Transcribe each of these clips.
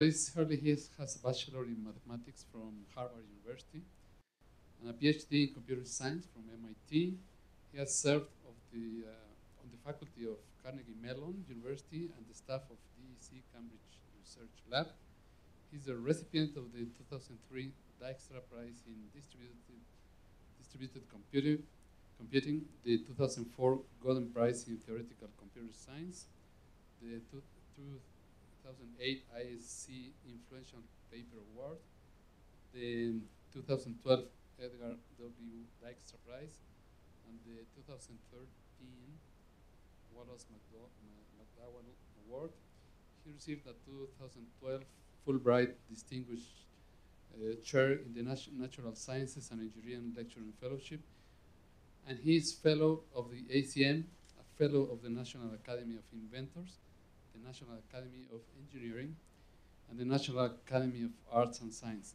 He has a bachelor in mathematics from Harvard University and a PhD in computer science from MIT. He has served on the faculty of Carnegie Mellon University and the staff of DEC Cambridge Research Lab. He's a recipient of the 2003 Dijkstra Prize in Distributed Computing, the 2004 Golden Prize in Theoretical Computer Science, the 2008 ISC Influential Paper Award, the 2012 Edgar W. Dijkstra Prize, and the 2013 Wallace McDowell Award. He received a 2012 Fulbright Distinguished Chair in the Natural Sciences and Engineering Lecturing Fellowship, and he is Fellow of the ACM, a Fellow of the National Academy of Inventors, the National Academy of Engineering, and the National Academy of Arts and Science.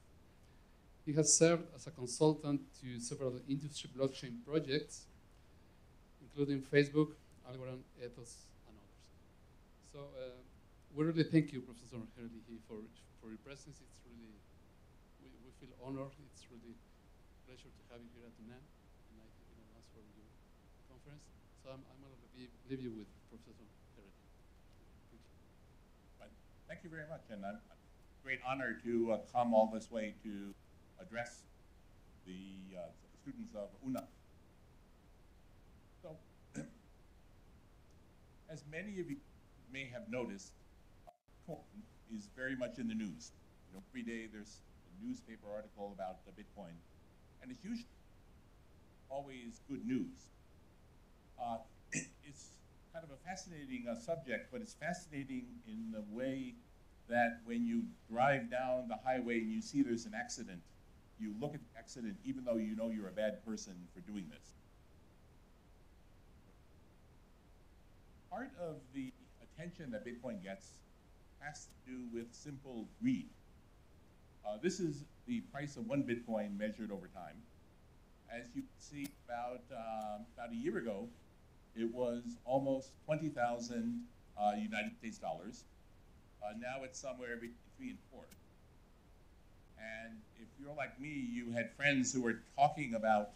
He has served as a consultant to several industry blockchain projects, including Facebook, Algorand, Ethos, and others. So we really thank you, Professor Herlihy, for your presence. It's really, we feel honored. It's really a pleasure to have you here at UNAM, and I thank you in advance for your conference. So I'm going to leave you with Professor Herlihy. Thank you. Thank you very much, and I'm a great honor to come all this way to address the students of UNAM. So, as many of you may have noticed, Bitcoin is very much in the news. You know, every day there's a newspaper article about Bitcoin, and it's usually always good news. It's kind of a fascinating subject, but it's fascinating in the way that when you drive down the highway and you see there's an accident, you look at the accident even though you know you're a bad person for doing this. Part of the attention that Bitcoin gets has to do with simple greed. This is the price of one Bitcoin measured over time. As you can see, about a year ago, it was almost 20,000 United States dollars. Now it's somewhere between 3 and 4. And if you're like me, you had friends who were talking about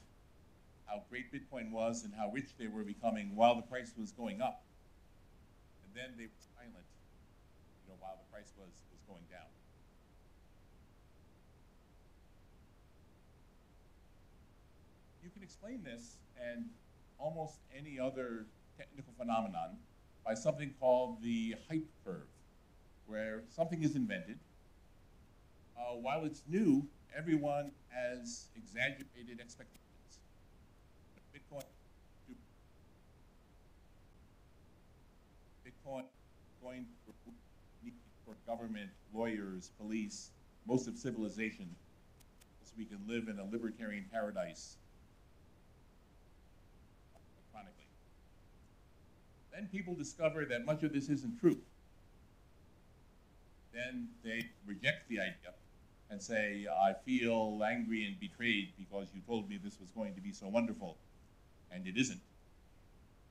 how great Bitcoin was and how rich they were becoming while the price was going up. And then they were silent, you know, while the price was going down. You can explain this and almost any other technical phenomenon by something called the hype curve, where something is invented. While it's new, everyone has exaggerated expectations. Bitcoin going for government, lawyers, police, most of civilization, so we can live in a libertarian paradise electronically. Then people discover that much of this isn't true. Then they reject the idea and say, I feel angry and betrayed because you told me this was going to be so wonderful, and it isn't.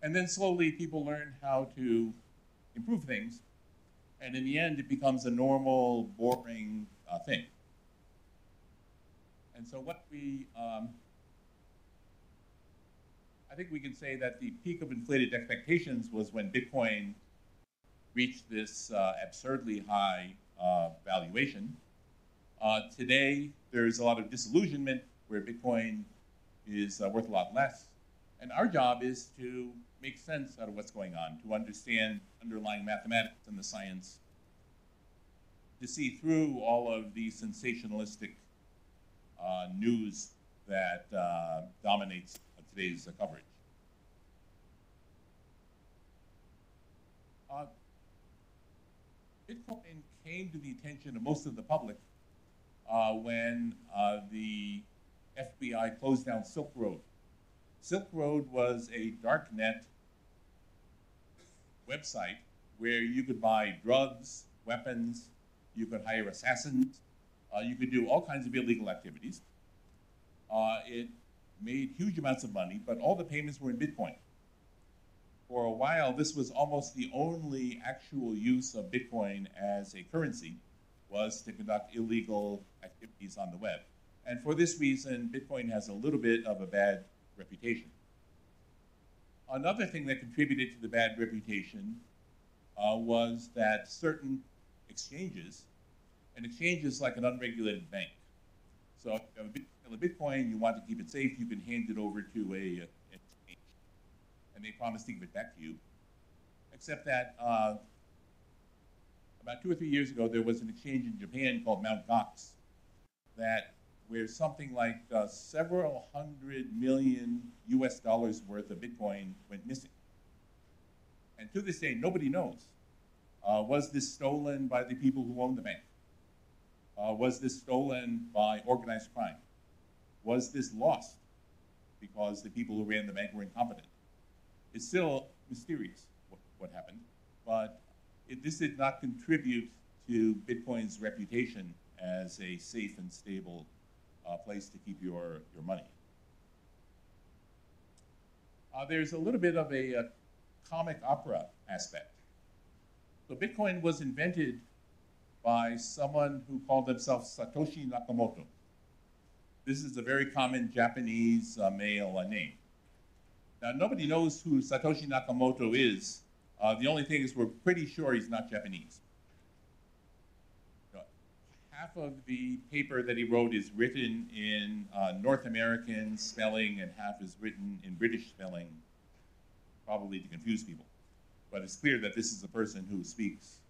And then slowly people learn how to improve things, and in the end it becomes a normal, boring thing. And so what I think we can say that the peak of inflated expectations was when Bitcoin reached this absurdly high valuation. Today, there's a lot of disillusionment where Bitcoin is worth a lot less. And our job is to make sense out of what's going on, to understand underlying mathematics and the science, to see through all of the sensationalistic news that dominates today's coverage. Bitcoin came to the attention of most of the public when the FBI closed down Silk Road. Silk Road was a darknet website where you could buy drugs, weapons, you could hire assassins, you could do all kinds of illegal activities. It made huge amounts of money, but all the payments were in Bitcoin. For a while, this was almost the only actual use of Bitcoin as a currency. was to conduct illegal activities on the web. And for this reason, Bitcoin has a little bit of a bad reputation. Another thing that contributed to the bad reputation was that certain exchanges, an exchange is like an unregulated bank. So if you have a Bitcoin, you want to keep it safe, you can hand it over to an exchange, and they promise to give it back to you. Except that about 2 or 3 years ago, there was an exchange in Japan called Mt. Gox where something like several $100 million US worth of Bitcoin went missing. And to this day, nobody knows. Was this stolen by the people who owned the bank? Was this stolen by organized crime? Was this lost because the people who ran the bank were incompetent? It's still mysterious what happened, but this did not contribute to Bitcoin's reputation as a safe and stable place to keep your money. There's a little bit of a comic opera aspect. So Bitcoin was invented by someone who called themselves Satoshi Nakamoto. This is a very common Japanese male name. Now, nobody knows who Satoshi Nakamoto is. The only thing is we're pretty sure he's not Japanese. Half of the paper that he wrote is written in North American spelling and half is written in British spelling, probably to confuse people. But it's clear that this is a person who speaks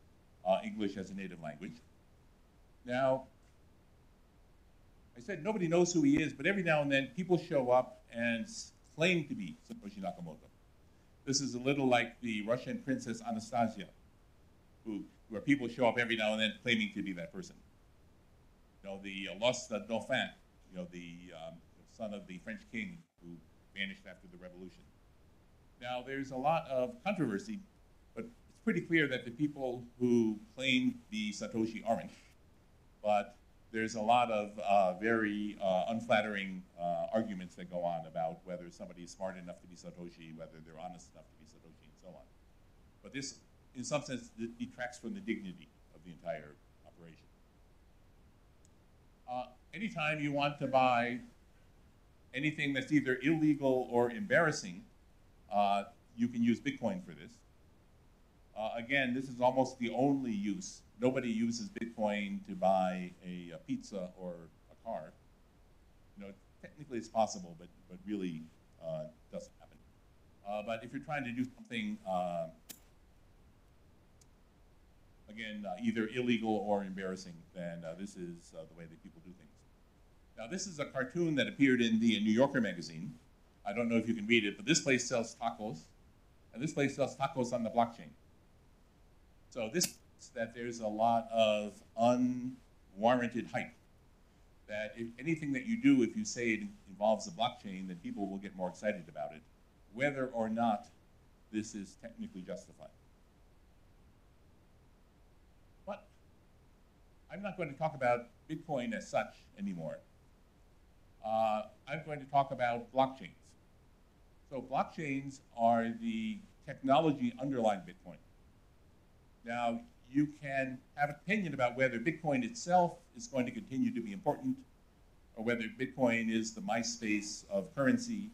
English as a native language. Now, I said nobody knows who he is, but every now and then people show up and claim to be Satoshi Nakamoto. This is a little like the Russian princess Anastasia, where people show up every now and then claiming to be that person. You know, the lost Dauphin, you know, the son of the French king who vanished after the revolution. Now, there's a lot of controversy, but it's pretty clear that the people who claim to be Satoshi aren't. But there's a lot of very unflattering arguments that go on about whether somebody is smart enough to be Satoshi, whether they're honest enough to be Satoshi, and so on. But this, in some sense, detracts from the dignity of the entire operation. Anytime you want to buy anything that's either illegal or embarrassing, you can use Bitcoin for this. Again, this is almost the only use. Nobody uses Bitcoin to buy a pizza or a car. You know, technically it's possible, but really doesn't happen. But if you're trying to do something, again, either illegal or embarrassing, then this is the way that people do things. Now, this is a cartoon that appeared in the New Yorker magazine. I don't know if you can read it, but this place sells tacos, and this place sells tacos on the blockchain. So this means that there's a lot of unwarranted hype. That if anything that you do, if you say it involves a blockchain, then people will get more excited about it, whether or not this is technically justified. But I'm not going to talk about Bitcoin as such anymore. I'm going to talk about blockchains. So blockchains are the technology underlying Bitcoin. Now, you can have an opinion about whether Bitcoin itself is going to continue to be important, or whether Bitcoin is the MySpace of currency,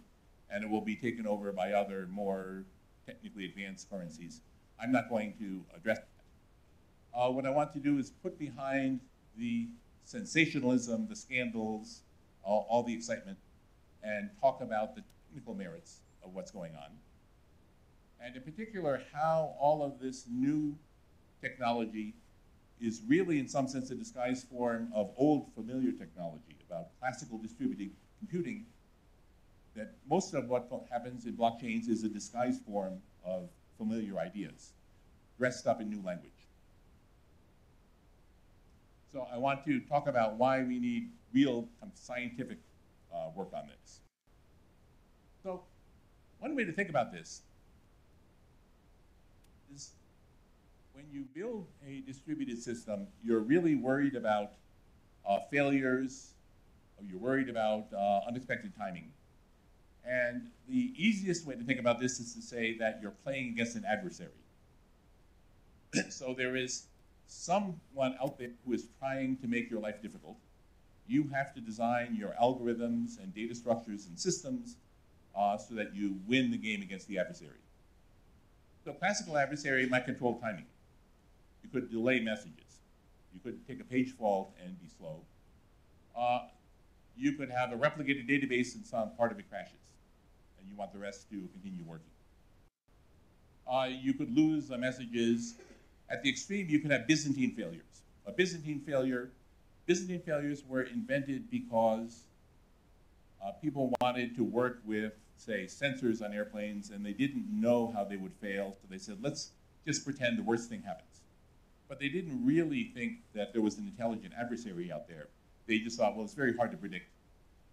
and it will be taken over by other more technically advanced currencies. I'm not going to address that. What I want to do is put behind the sensationalism, the scandals, all the excitement, and talk about the technical merits of what's going on. And in particular, how all of this new technology is really, in some sense, a disguised form of old familiar technology about classical distributed computing, that most of what happens in blockchains is a disguised form of familiar ideas, dressed up in new language. So I want to talk about why we need real scientific work on this. So one way to think about this is when you build a distributed system, you're really worried about failures, or you're worried about unexpected timing. And the easiest way to think about this is to say that you're playing against an adversary. So there is someone out there who is trying to make your life difficult. You have to design your algorithms and data structures and systems so that you win the game against the adversary. So classical adversary might control timing. You could delay messages. You could take a page fault and be slow. You could have a replicated database and some part of it crashes, and you want the rest to continue working. You could lose messages. At the extreme, you could have Byzantine failures. Byzantine failures were invented because people wanted to work with, say, sensors on airplanes, and they didn't know how they would fail, so they said, let's just pretend the worst thing happens. But they didn't really think that there was an intelligent adversary out there. They just thought, well, it's very hard to predict.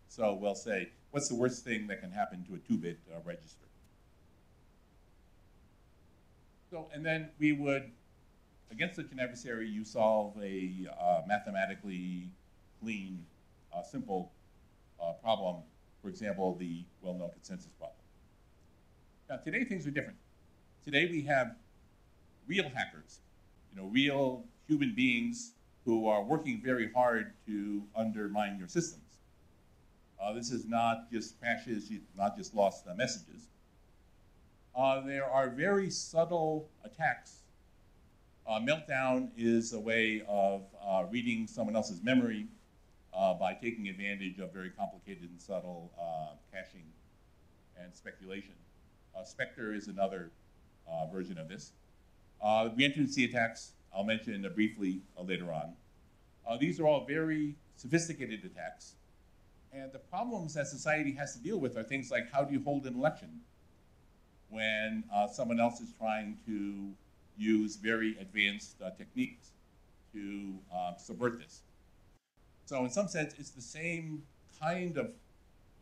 So we'll say, what's the worst thing that can happen to a 2-bit register? So, and then we would, against such an adversary, you solve a mathematically clean, simple problem. For example, the well-known consensus problem. Now, today things are different. Today we have real hackers, real human beings who are working very hard to undermine your systems. This is not just crashes, not just lost messages. There are very subtle attacks. Meltdown is a way of reading someone else's memory by taking advantage of very complicated and subtle caching and speculation. Spectre is another version of this. Reentrancy attacks, I'll mention briefly later on. These are all very sophisticated attacks. And the problems that society has to deal with are things like, how do you hold an election when someone else is trying to use very advanced techniques to subvert this? So in some sense, it's the same kind of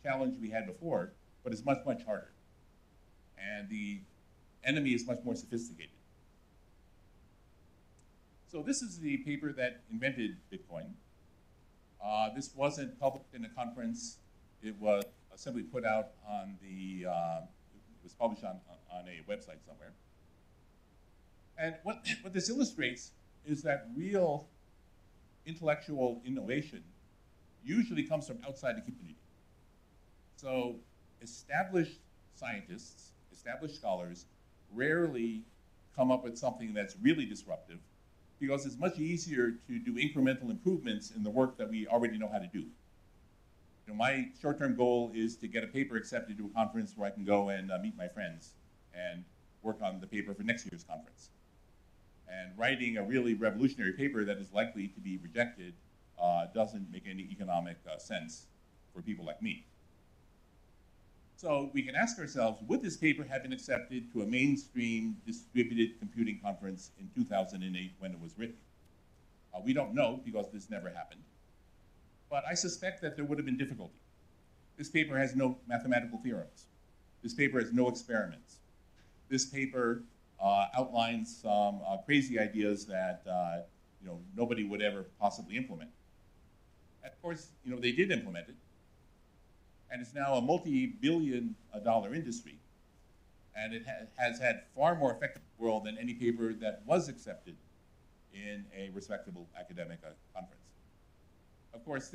challenge we had before, but it's much, much harder. And the enemy is much more sophisticated. So this is the paper that invented Bitcoin. This wasn't published in a conference. It was simply put out on the, it was published on a website somewhere. And what this illustrates is that real intellectual innovation usually comes from outside the community. So established scientists, established scholars, rarely come up with something that's really disruptive, because it's much easier to do incremental improvements in the work that we already know how to do. My short-term goal is to get a paper accepted to a conference where I can go and meet my friends and work on the paper for next year's conference. And writing a really revolutionary paper that is likely to be rejected doesn't make any economic sense for people like me. So we can ask ourselves, would this paper have been accepted to a mainstream distributed computing conference in 2008 when it was written? We don't know, because this never happened. But I suspect that there would have been difficulty. This paper has no mathematical theorems. This paper has no experiments. This paper outlines some crazy ideas that nobody would ever possibly implement. Of course, they did implement it. And it's now a multi-billion-dollar industry. And it has had far more effect in the world than any paper that was accepted in a respectable academic conference. Of course,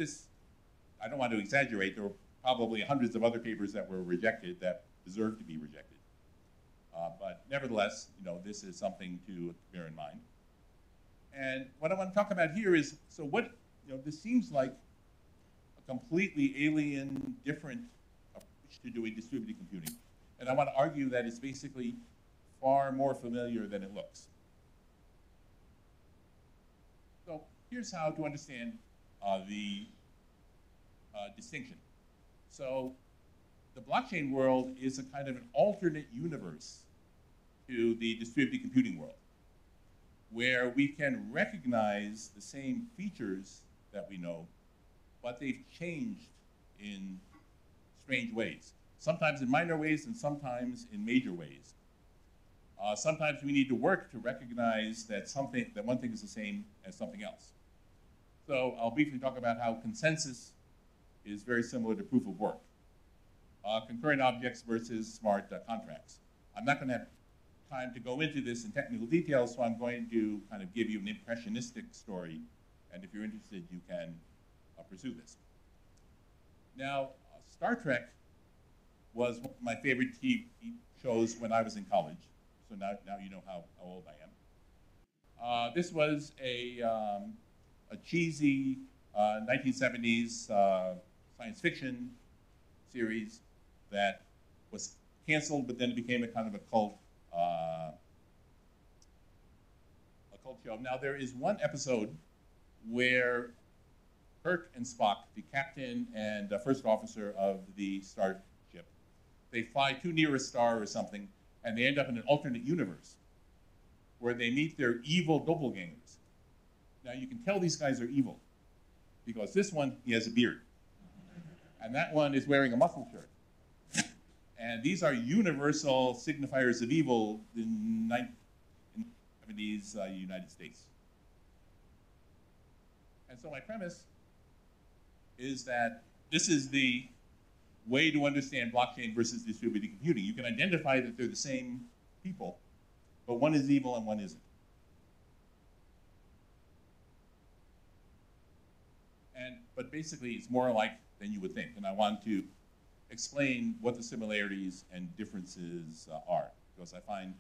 I don't want to exaggerate, there were probably hundreds of other papers that were rejected that deserve to be rejected. But nevertheless, this is something to bear in mind. And what I want to talk about here is, so what, this seems like a completely alien, different approach to doing distributed computing. And I want to argue that it's basically far more familiar than it looks. So here's how to understand the distinction. So the blockchain world is a kind of an alternate universe to the distributed computing world, where we can recognize the same features that we know, but they've changed in strange ways. Sometimes in minor ways and sometimes in major ways. Sometimes we need to work to recognize that one thing is the same as something else. So I'll briefly talk about how consensus is very similar to proof of work. Concurrent objects versus smart contracts. I'm not going to have time to go into this in technical detail, so I'm going to kind of give you an impressionistic story, and if you're interested, you can pursue this. Now, Star Trek was one of my favorite TV shows when I was in college, so now you know how old I am. This was a cheesy 1970s science fiction series that was canceled, but then it became a kind of a cult show. Now, there is one episode where Kirk and Spock, the captain and first officer of the starship, they fly too near a star or something, and they end up in an alternate universe where they meet their evil doppelgangers. Now, you can tell these guys are evil because this one, he has a beard, and that one is wearing a muscle shirt. And these are universal signifiers of evil in the 1970s United States. And so my premise is that this is the way to understand blockchain versus distributed computing. You can identify that they're the same people, but one is evil and one isn't. But basically, it's more alike than you would think. And I want to explain what the similarities and differences are, because I find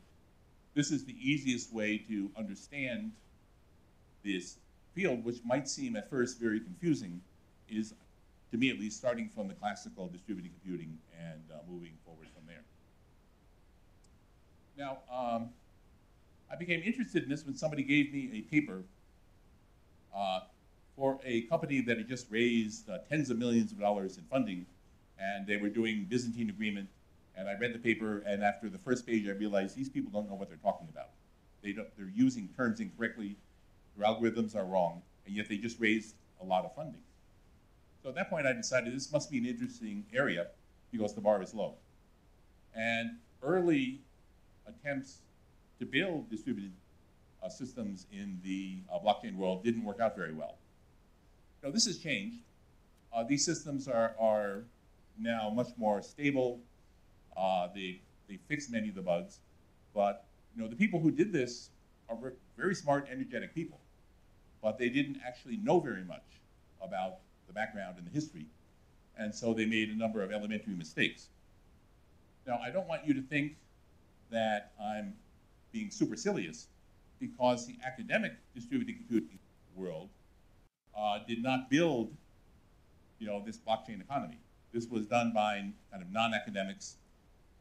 this is the easiest way to understand this field, which might seem at first very confusing, is, to me at least, starting from the classical distributed computing and moving forward from there. Now, I became interested in this when somebody gave me a paper for a company that had just raised tens of millions of dollars in funding, and they were doing Byzantine agreement, and I read the paper, and after the first page I realized these people don't know what they're talking about. They're using terms incorrectly, their algorithms are wrong, and yet they just raised a lot of funding. So at that point I decided this must be an interesting area because the bar is low. And early attempts to build distributed systems in the blockchain world didn't work out very well. Now this has changed. These systems are now much more stable. They fixed many of the bugs, but the people who did this are very smart, energetic people, but they didn't actually know very much about the background and the history, and so they made a number of elementary mistakes. Now, I don't want you to think that I'm being supercilious, because the academic distributed computing world did not build this blockchain economy. This was done by kind of non-academics,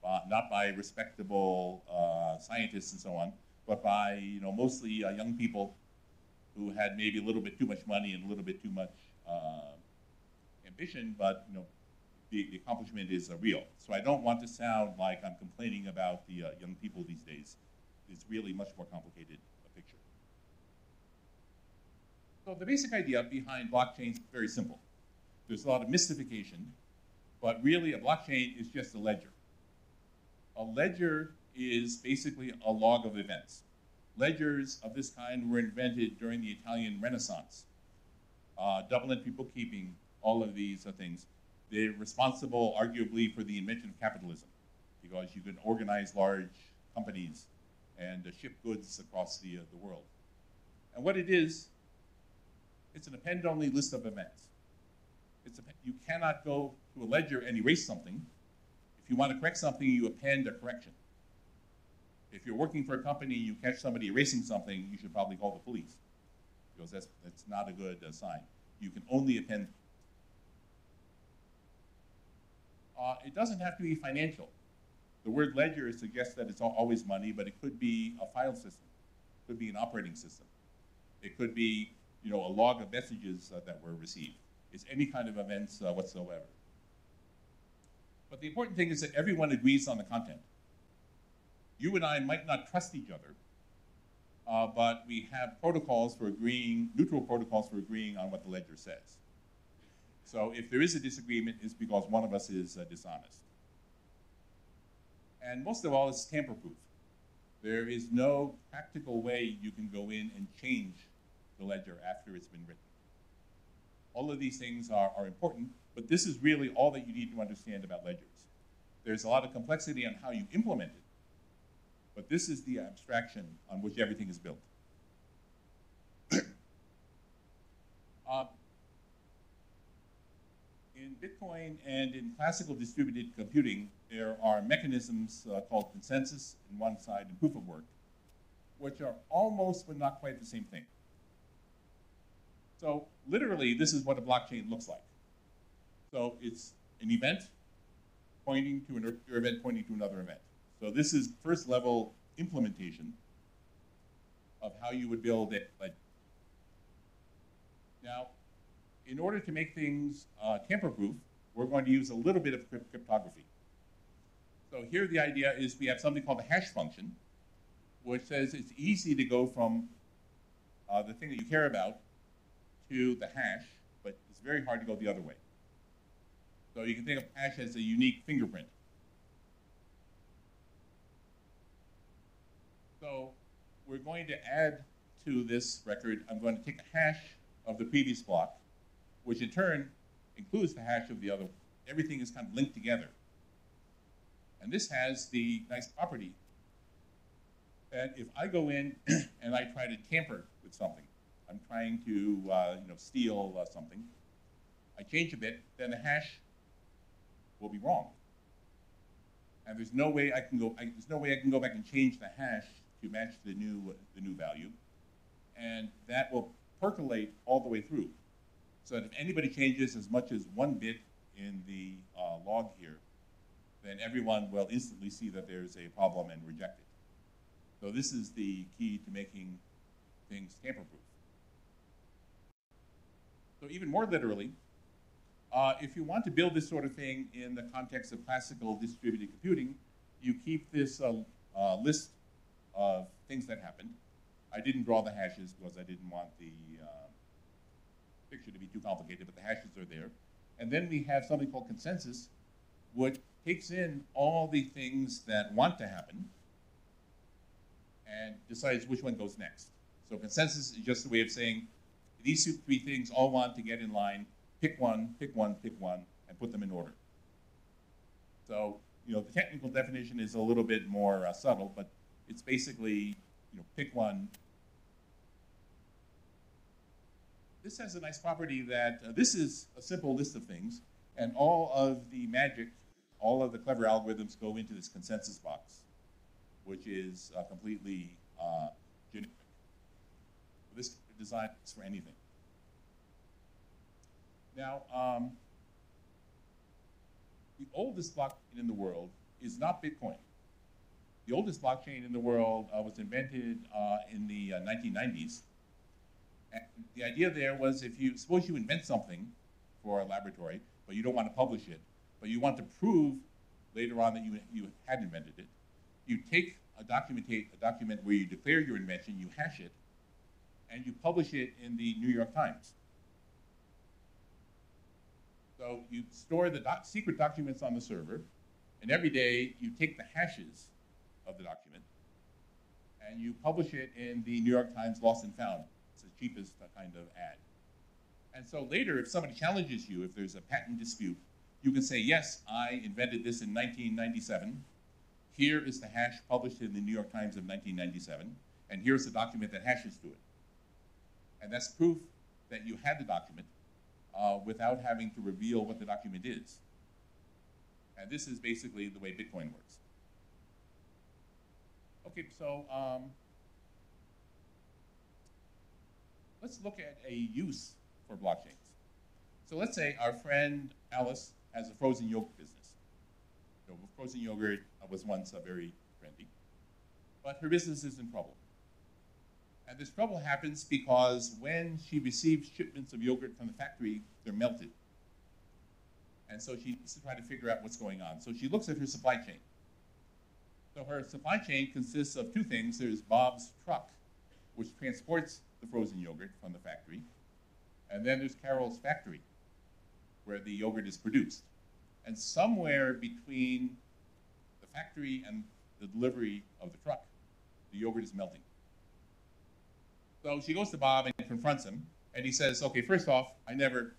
not by respectable scientists and so on, but by mostly young people who had maybe a little bit too much money and a little bit too much ambition, but the accomplishment is real. So I don't want to sound like I'm complaining about the young people these days. It's really much more complicated a picture. So the basic idea behind blockchains is very simple. There's a lot of mystification, but really a blockchain is just a ledger. A ledger is basically a log of events. Ledgers of this kind were invented during the Italian Renaissance. Double entry bookkeeping, all of these things. They're responsible, arguably, for the invention of capitalism, because you can organize large companies and ship goods across the world. And what it is, it's an append-only list of events. You cannot go to a ledger and erase something. If you want to correct something, you append a correction. If you're working for a company and you catch somebody erasing something, you should probably call the police, because that's not a good sign. You can only append. It doesn't have to be financial. The word ledger suggests that it's always money, but it could be a file system. It could be an operating system. It could be a log of messages that were received. It's any kind of events whatsoever. But the important thing is that everyone agrees on the content. You and I might not trust each other, but we have protocols for agreeing, neutral protocols for agreeing on what the ledger says. So if there is a disagreement, it's because one of us is dishonest. And most of all, it's tamper-proof. There is no practical way you can go in and change the ledger after it's been written. All of these things are important, but this is really all that you need to understand about ledgers. There's a lot of complexity on how you implement it, But this is the abstraction on which everything is built. In Bitcoin and in classical distributed computing, there are mechanisms called consensus on one side and proof of work, which are almost but not quite the same thing. So literally, this is what a blockchain looks like. So it's an event pointing to another event pointing to another event. So this is first level implementation of how you would build it. Now, in order to make things tamper-proof, we're going to use a little bit of cryptography. So here the idea is we have something called a hash function, which says it's easy to go from the thing that you care about to the hash, but it's very hard to go the other way. So you can think of hash as a unique fingerprint. So we're going to add to this record, I'm going to take a hash of the previous block, which in turn includes the hash of the other. Everything is kind of linked together. And this has the nice property that if I go in and I try to tamper with something, I'm trying to steal something, I change a bit, then the hash will be wrong. And there's no way I can go. There's no way I can go back and change the hash to match the new value, and that will percolate all the way through. So that if anybody changes as much as 1 bit in the log here, then everyone will instantly see that there's a problem and reject it. So this is the key to making things tamper-proof. So even more literally, if you want to build this sort of thing in the context of classical distributed computing, you keep this list of things that happened. I didn't draw the hashes because I didn't want the picture to be too complicated, but the hashes are there. And then we have something called consensus, which takes in all the things that want to happen and decides which one goes next. So consensus is just a way of saying, these 3 things all want to get in line, pick one, pick one, pick one, and put them in order. So, the technical definition is a little bit more subtle, but it's basically, pick one. This has a nice property that this is a simple list of things, and all of the magic, all of the clever algorithms go into this consensus box, which is completely generic. This design is for anything. Now, the oldest blockchain in the world is not Bitcoin. The oldest blockchain in the world was invented in the 1990s. And the idea there was suppose you invent something for a laboratory, but you don't want to publish it, but you want to prove later on that you had invented it. You take a document where you declare your invention, you hash it, and you publish it in the New York Times. So you store the secret documents on the server, and every day you take the hashes of the document, and you publish it in the New York Times Lost and Found. It's the cheapest kind of ad. And so later, if somebody challenges you, if there's a patent dispute, you can say, yes, I invented this in 1997. Here is the hash published in the New York Times of 1997, and here's the document that hashes to it. And that's proof that you had the document without having to reveal what the document is. And this is basically the way Bitcoin works. Okay, so let's look at a use for blockchains. So let's say our friend Alice has a frozen yogurt business. Frozen yogurt was once very trendy, but her business is in trouble. And this trouble happens because when she receives shipments of yogurt from the factory, they're melted. And so she needs to try to figure out what's going on. So she looks at her supply chain. So her supply chain consists of 2 things. There's Bob's truck, which transports the frozen yogurt from the factory. And then there's Carol's factory, where the yogurt is produced. And somewhere between the factory and the delivery of the truck, the yogurt is melting. So she goes to Bob and confronts him, and he says, okay, first off, I never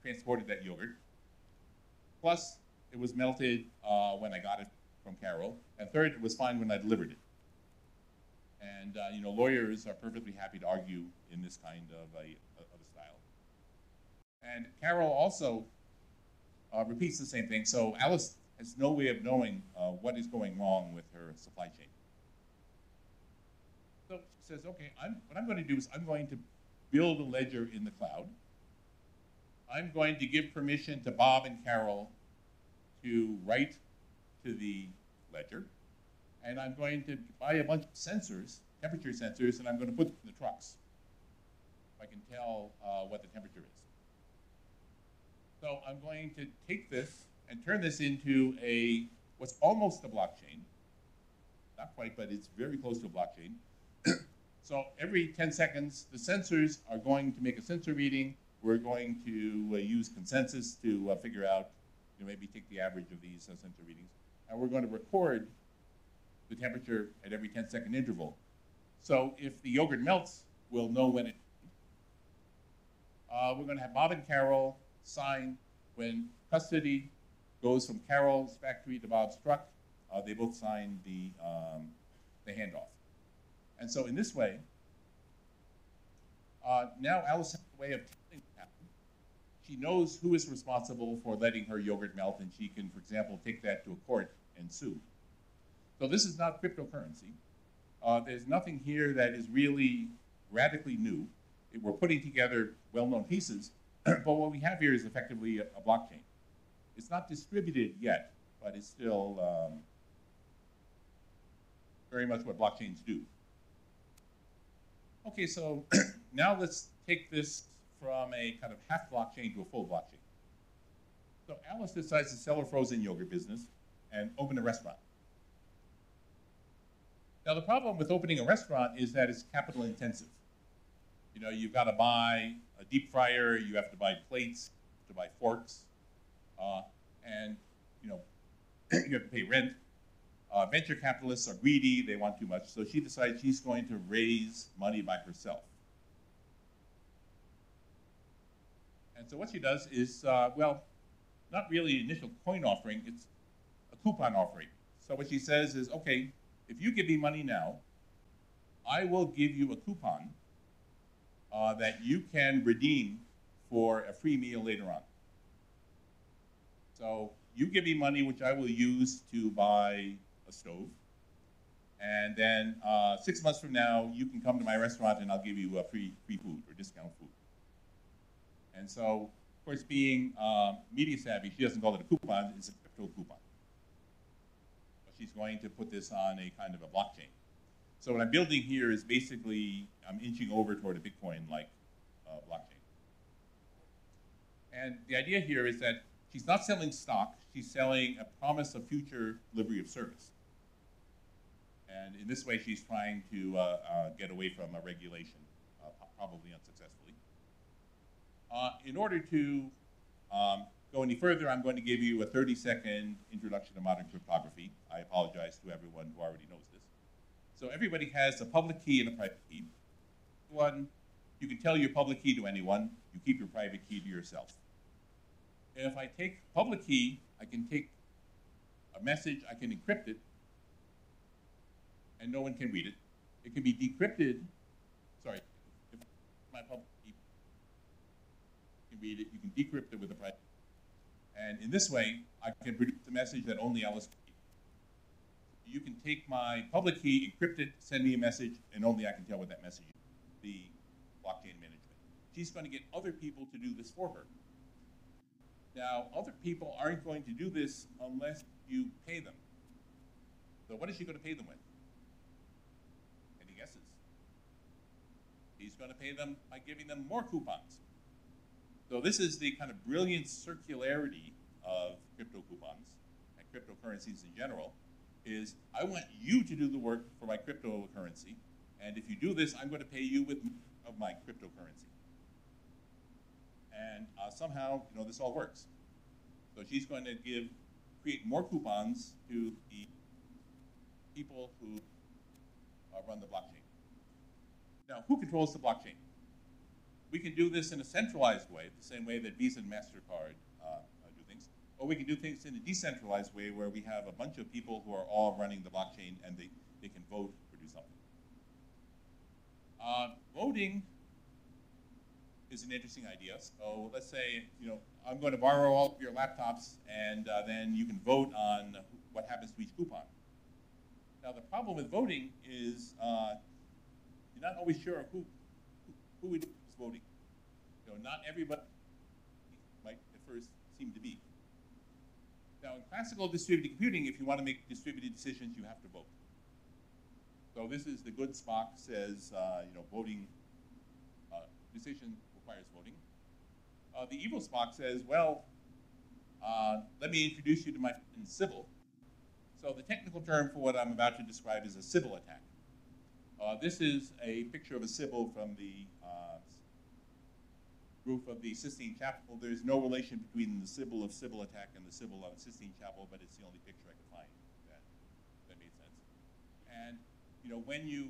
transported that yogurt. Plus, it was melted when I got it from Carol. And third, it was fine when I delivered it. And lawyers are perfectly happy to argue in this kind of a style. And Carol also repeats the same thing. So Alice has no way of knowing what is going wrong with her supply chain. So she says, okay, what I'm going to do is I'm going to build a ledger in the cloud. I'm going to give permission to Bob and Carol to write to the ledger. And I'm going to buy a bunch of sensors, temperature sensors, and I'm going to put them in the trucks so I can tell what the temperature is. So I'm going to take this and turn this into what's almost a blockchain. Not quite, but it's very close to a blockchain. So every 10 seconds, the sensors are going to make a sensor reading. We're going to use consensus to figure out, maybe take the average of these sensor readings. And we're going to record the temperature at every 10-second interval. So if the yogurt melts, we'll know when it. We're going to have Bob and Carol sign when custody goes from Carol's factory to Bob's truck. They both sign the handoff. And so in this way, now Alice has a way of telling what happened. She knows who is responsible for letting her yogurt melt, and she can, for example, take that to a court and sue. So this is not cryptocurrency. There's nothing here that is really radically new. We're putting together well-known pieces, but what we have here is effectively a blockchain. It's not distributed yet, but it's still very much what blockchains do. Okay, so now let's take this from a kind of half blockchain to a full blockchain. So Alice decides to sell her frozen yogurt business and open a restaurant. Now the problem with opening a restaurant is that it's capital intensive. You've got to buy a deep fryer, you have to buy plates, you have to buy forks, and you have to pay rent. Venture capitalists are greedy, they want too much, so she decides she's going to raise money by herself. And so what she does is, well, not really an initial coin offering, it's a coupon offering. So what she says is, okay, if you give me money now, I will give you a coupon that you can redeem for a free meal later on. So you give me money which I will use to buy a stove, and then 6 months from now you can come to my restaurant and I'll give you free food or discount food. And so, of course, being media savvy, she doesn't call it a coupon, it's a crypto coupon. But she's going to put this on a kind of a blockchain. So what I'm building here is basically, I'm inching over toward a Bitcoin-like blockchain. And the idea here is that she's not selling stock, she's selling a promise of future delivery of service. And in this way, she's trying to get away from a regulation, probably unsuccessfully. In order to go any further, I'm going to give you a 30-second introduction to modern cryptography. I apologize to everyone who already knows this. So everybody has a public key and a private key. You can tell your public key to anyone. You keep your private key to yourself. And if I take public key, I can take a message, I can encrypt it, and no one can read it. It can be decrypted. Sorry, if my public key, you can read it, you can decrypt it with a private key. And in this way, I can produce a message that only Alice can read. You can take my public key, encrypt it, send me a message, and only I can tell what that message is. The blockchain management. She's going to get other people to do this for her. Now, other people aren't going to do this unless you pay them. So what is she going to pay them with? Any guesses? He's going to pay them by giving them more coupons. So this is the kind of brilliant circularity of crypto coupons and cryptocurrencies in general, is I want you to do the work for my cryptocurrency, and if you do this, I'm going to pay you with of my cryptocurrency. And somehow, this all works. So she's going to create more coupons to the people who run the blockchain. Now, who controls the blockchain? We can do this in a centralized way, the same way that Visa and MasterCard do things. Or we can do things in a decentralized way where we have a bunch of people who are all running the blockchain and they can vote or do something. Voting is an interesting idea. So let's say, I'm going to borrow all of your laptops, and then you can vote on what happens to each coupon. Now, the problem with voting is you're not always sure who is voting. Not everybody might at first seem to be. Now, in classical distributed computing, if you want to make distributed decisions, you have to vote. So this is the good Spock says, voting decision requires voting. The evil Spock says, well, let me introduce you to my friend Sybil. So the technical term for what I'm about to describe is a Sybil attack. This is a picture of a Sybil from the roof of the Sistine Chapel. There's no relation between the Sybil of Sybil attack and the Sybil of the Sistine Chapel, but it's the only picture I could find that made sense. And when you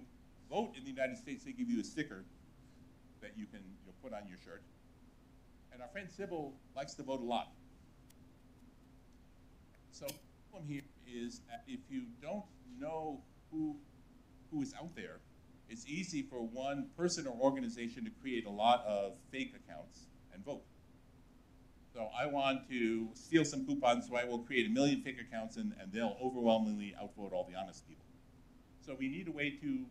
vote in the United States, they give you a sticker that you can put on your shirt. And our friend Sybil likes to vote a lot. So the problem here is that if you don't know who is out there, it's easy for one person or organization to create a lot of fake accounts and vote. So I want to steal some coupons, so I will create 1 million fake accounts, and they'll overwhelmingly outvote all the honest people. So we need a way to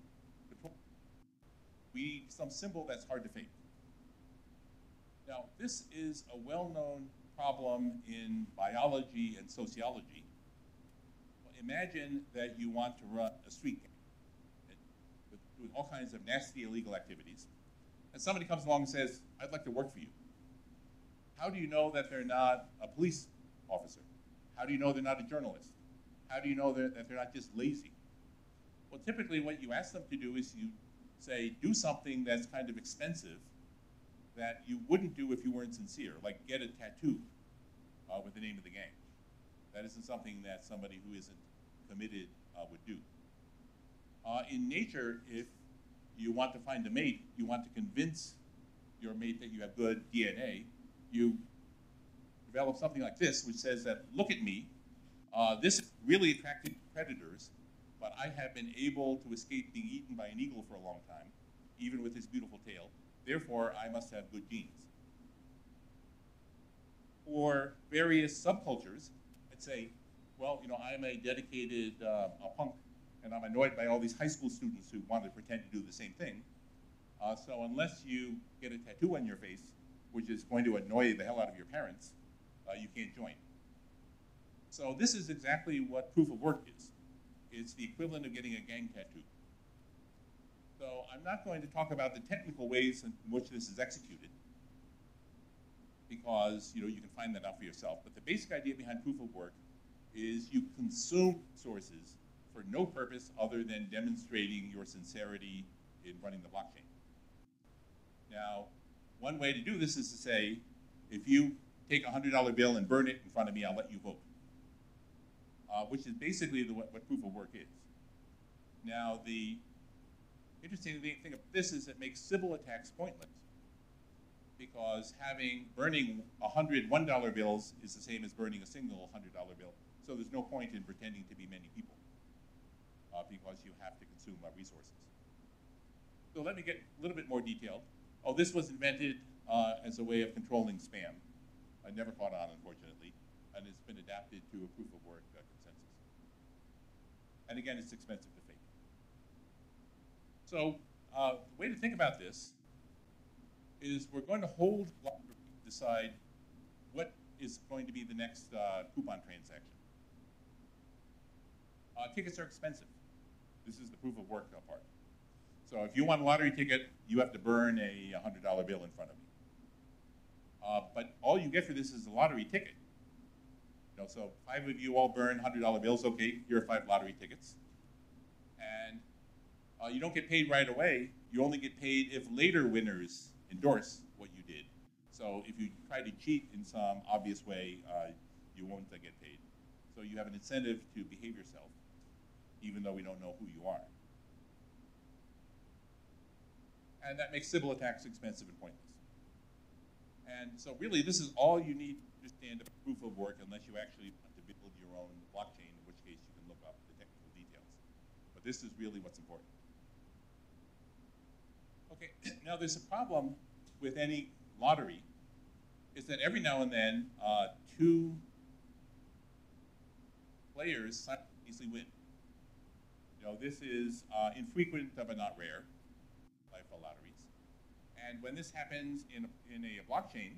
control. We need some symbol that's hard to fake. Now, this is a well-known problem in biology and sociology. Well, imagine that you want to run a street gang doing all kinds of nasty illegal activities, and somebody comes along and says, I'd like to work for you. How do you know that they're not a police officer? How do you know they're not a journalist? How do you know that they're not just lazy? Well, typically what you ask them to do is you say, do something that's kind of expensive that you wouldn't do if you weren't sincere, like get a tattoo with the name of the gang. That isn't something that somebody who isn't committed would do. In nature, if you want to find a mate, you want to convince your mate that you have good DNA, you develop something like this, which says that, look at me, this is really attractive to predators, but I have been able to escape being eaten by an eagle for a long time, even with his beautiful tail. Therefore, I must have good genes. For various subcultures, I'd say, well, I'm a dedicated a punk, and I'm annoyed by all these high school students who want to pretend to do the same thing. So unless you get a tattoo on your face, which is going to annoy the hell out of your parents, you can't join. So this is exactly what proof of work is. It's the equivalent of getting a gang tattoo. So I'm not going to talk about the technical ways in which this is executed, because you can find that out for yourself. But the basic idea behind proof of work is you consume sources for no purpose other than demonstrating your sincerity in running the blockchain. Now, one way to do this is to say, if you take a $100 bill and burn it in front of me, I'll let you vote, which is basically what proof of work is. Now, the interesting thing of this is it makes Sybil attacks pointless, because burning 100 $1 bills is the same as burning a single $100 bill. So there's no point in pretending to be many people, because you have to consume resources. So let me get a little bit more detailed. Oh, this was invented as a way of controlling spam. I never caught on, unfortunately, and it's been adapted to a proof of work consensus. And again, it's expensive to fake. So the way to think about this is we're going to hold lottery to decide what is going to be the next coupon transaction. Tickets are expensive. This is the proof of work part. So if you want a lottery ticket, you have to burn a $100 bill in front of me. But all you get for this is a lottery ticket. So 5 of you all burn $100 bills. Okay, here are 5 lottery tickets. And you don't get paid right away. You only get paid if later winners endorse what you did. So if you try to cheat in some obvious way, you won't get paid. So you have an incentive to behave yourself, even though we don't know who you are. And that makes Sybil attacks expensive and pointless. And so really, this is all you need to understand about proof of work, unless you actually want to build your own blockchain, in which case you can look up the technical details. But this is really what's important. Okay, now there's a problem with any lottery, is that every now and then two players simultaneously win. You know, this is infrequent but not rare, like for lotteries. And when this happens in a blockchain,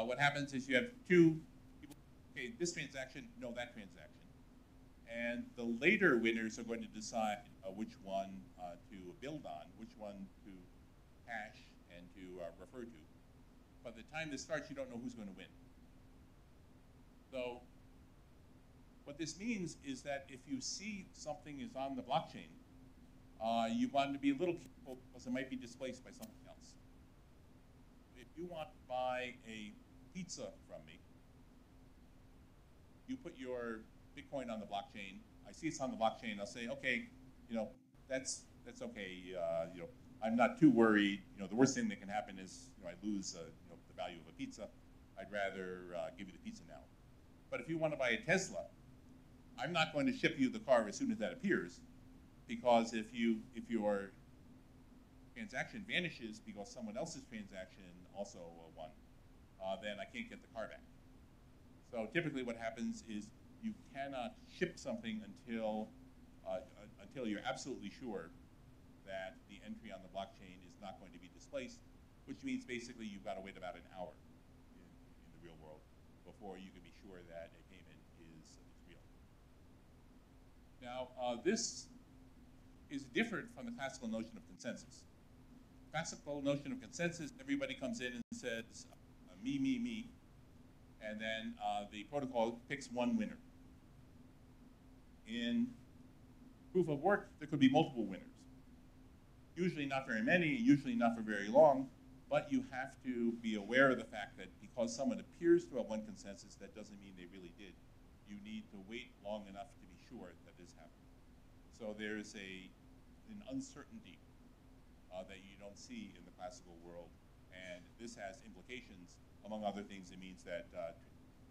what happens is you have two people, okay, this transaction, no, that transaction. And the later winners are going to decide which one to build on, which one to hash and to refer to. By the time this starts, you don't know who's going to win. So what this means is that if you see something is on the blockchain, you want to be a little careful because it might be displaced by something else. If you want to buy a pizza from me, you put your Bitcoin on the blockchain. I see it's on the blockchain. I'll say, okay, you know, that's okay. You know, I'm not too worried. You know, the worst thing that can happen is, you know, I lose you know, the value of a pizza. I'd rather give you the pizza now. But if you want to buy a Tesla, I'm not going to ship you the car as soon as that appears, because if your transaction vanishes because someone else's transaction also won, then I can't get the car back. So typically, what happens is you cannot ship something until you're absolutely sure that the entry on the blockchain is not going to be displaced, which means basically you've got to wait about an hour in the real world before you can be sure that a payment is real. Now, this is different from the classical notion of consensus. Classical notion of consensus, everybody comes in and says, me, me, me, and then the protocol picks one winner. In proof of work, there could be multiple winners. Usually not very many, usually not for very long, but you have to be aware of the fact that because someone appears to have won consensus, that doesn't mean they really did. You need to wait long enough to be sure that this happened. So there's an uncertainty that you don't see in the classical world, and this has implications. Among other things, it means that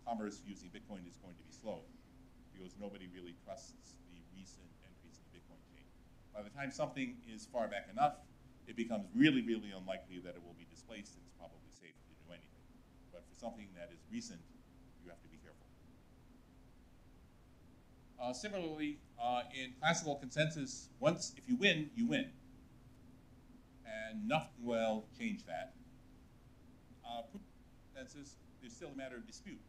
commerce using Bitcoin is going to be slow, because nobody really trusts the recent entries in the Bitcoin chain. By the time something is far back enough, it becomes really, really unlikely that it will be displaced, and it's probably safe to do anything. But for something that is recent, you have to be careful. Similarly, in classical consensus, once if you win, you win. And nothing will change that. Proof of consensus, there's still a matter of dispute.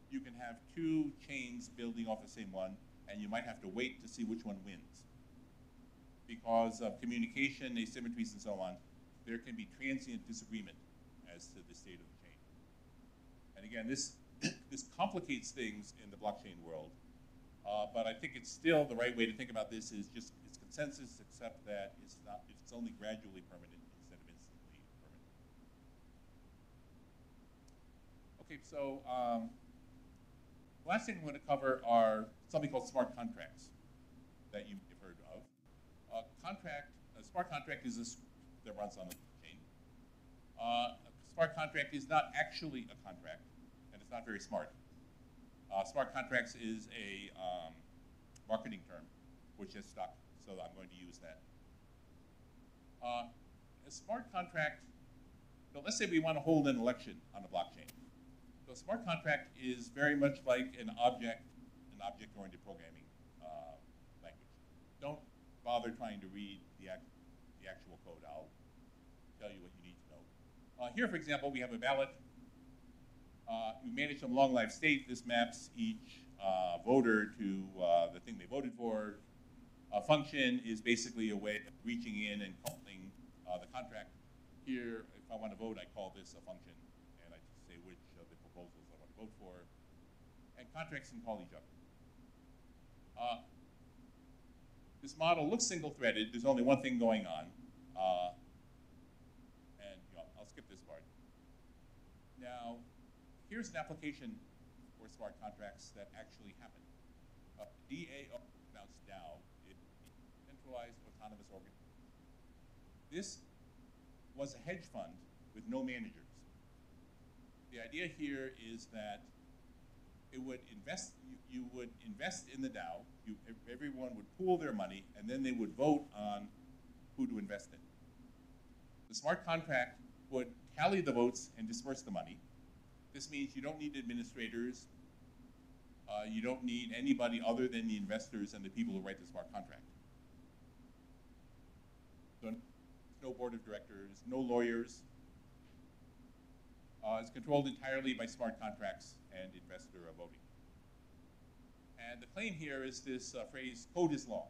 You can have two chains building off the same one, and you might have to wait to see which one wins. Because of communication, asymmetries, and so on, there can be transient disagreement as to the state of the chain. And again, this complicates things in the blockchain world, but I think it's still the right way to think about this is just it's consensus, except that it's only gradually permanent instead of instantly permanent. Okay, so the last thing I'm going to cover are something called smart contracts that you may have heard of. A smart contract is a script that runs on the blockchain. A smart contract is not actually a contract, and it's not very smart. Smart contracts is a marketing term, which has stuck, so I'm going to use that. A smart contract, so let's say we want to hold an election on a blockchain. So a smart contract is very much like an object-oriented programming language. Don't bother trying to read the actual code. I'll tell you what you need to know. Here, for example, we have a ballot. We manage some long life state. This maps each voter to the thing they voted for. A function is basically a way of reaching in and calling the contract. Here, if I want to vote, I call this a function, and I just say which of the proposals I want to vote for. And contracts can call each other. This model looks single-threaded. There's only one thing going on. And I'll skip this part. Now, here's an application for smart contracts that actually happen. DAO, pronounced DAO, is Decentralized Autonomous Organization. This was a hedge fund with no managers. The idea here is that it would invest. You would invest in the DAO. Everyone would pool their money, and then they would vote on who to invest in. The smart contract would tally the votes and disperse the money. This means you don't need administrators. You don't need anybody other than the investors and the people who write the smart contract. So no board of directors, no lawyers. It's controlled entirely by smart contracts and investor voting. And the claim here is this phrase, code is law.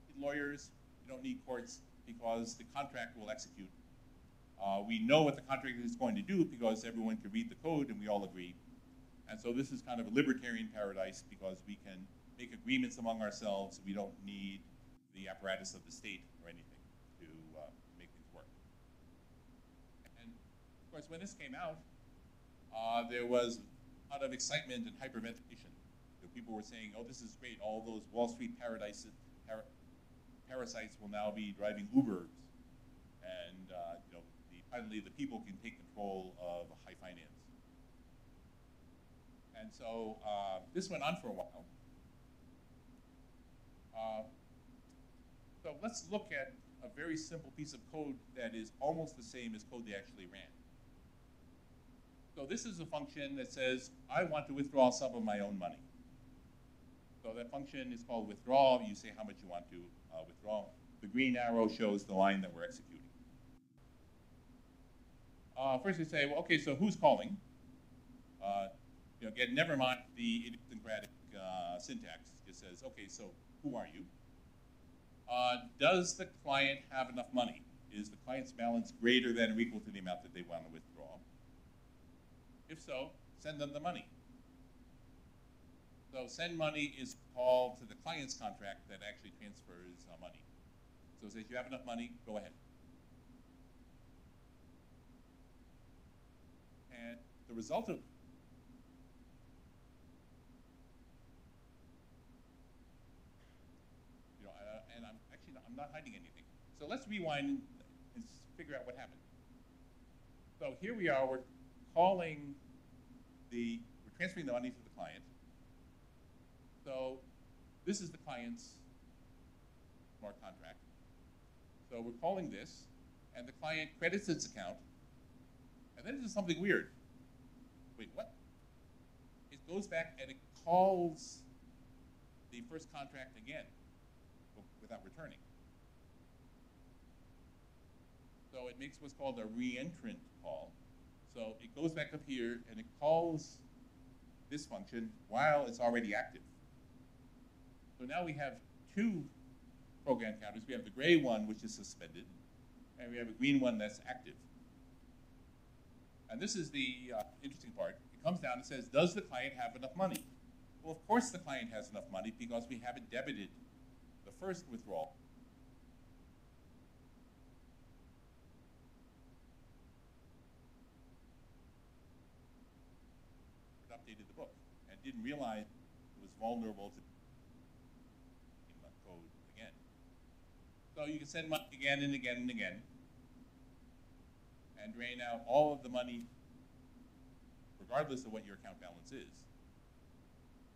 You need lawyers, you don't need courts, because the contract will execute. We know what the contract is going to do because everyone can read the code and we all agree. And so this is kind of a libertarian paradise because we can make agreements among ourselves. We don't need the apparatus of the state or anything to make things work. And of course, when this came out, there was a lot of excitement and hyperventilation. People were saying, oh, this is great. All those Wall Street parasites will now be driving Ubers. And finally, the people can take control of high finance. And so this went on for a while. So let's look at a very simple piece of code that is almost the same as code they actually ran. So this is a function that says, I want to withdraw some of my own money. So that function is called withdraw. You say how much you want to withdraw. The green arrow shows the line that we're executing. First we say, well, okay, so who's calling? Again, never mind the idiosyncratic syntax. It just says, okay, so who are you? Does the client have enough money? Is the client's balance greater than or equal to the amount that they want to withdraw? If so, send them the money. So send money is called to the client's contract that actually transfers money. So it says you have enough money, go ahead. And the result of and I'm not hiding anything. So let's rewind and figure out what happened. So here we are, we're transferring the money to the client. So this is the client's smart contract. So we're calling this, and the client credits its account, and then it does something weird. Wait, what? It goes back and it calls the first contract again without returning. So it makes what's called a reentrant call. So it goes back up here and it calls this function while it's already active. So now we have two program counters. We have the gray one, which is suspended, and we have a green one that's active. And this is the interesting part. It comes down and says, does the client have enough money? Well, of course the client has enough money because we haven't debited the first withdrawal. It updated the book and didn't realize it was vulnerable to code again. So you can send money again and again and again and drain out all of the money regardless of what your account balance is.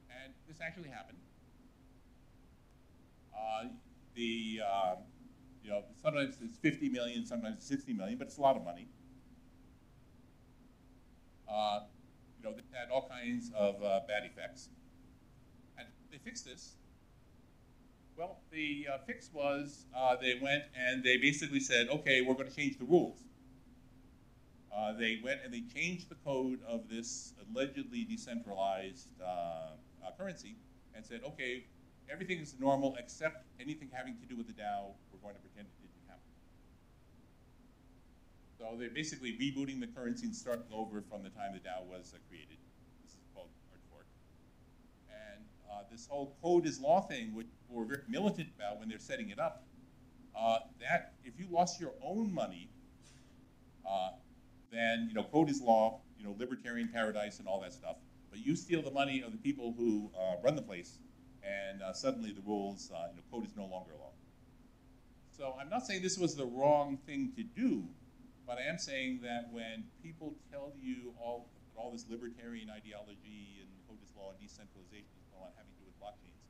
And this actually happened. Sometimes it's 50 million, sometimes it's 60 million, but it's a lot of money. They had all kinds of bad effects. And they fixed this. Well, the fix was they went and they basically said, okay, we're going to change the rules. They went and they changed the code of this allegedly decentralized currency and said, okay, everything is normal except anything having to do with the DAO, we're going to pretend it didn't happen. So they're basically rebooting the currency and starting over from the time the DAO was created. This is called hard fork. And this whole code is law thing, which we're very militant about when they're setting it up, that if you lost your own money, then code is law, libertarian paradise and all that stuff. But you steal the money of the people who run the place, and suddenly the rules, code is no longer law. So I'm not saying this was the wrong thing to do, but I am saying that when people tell you all this libertarian ideology and code is law and decentralization and so on having to do with blockchains,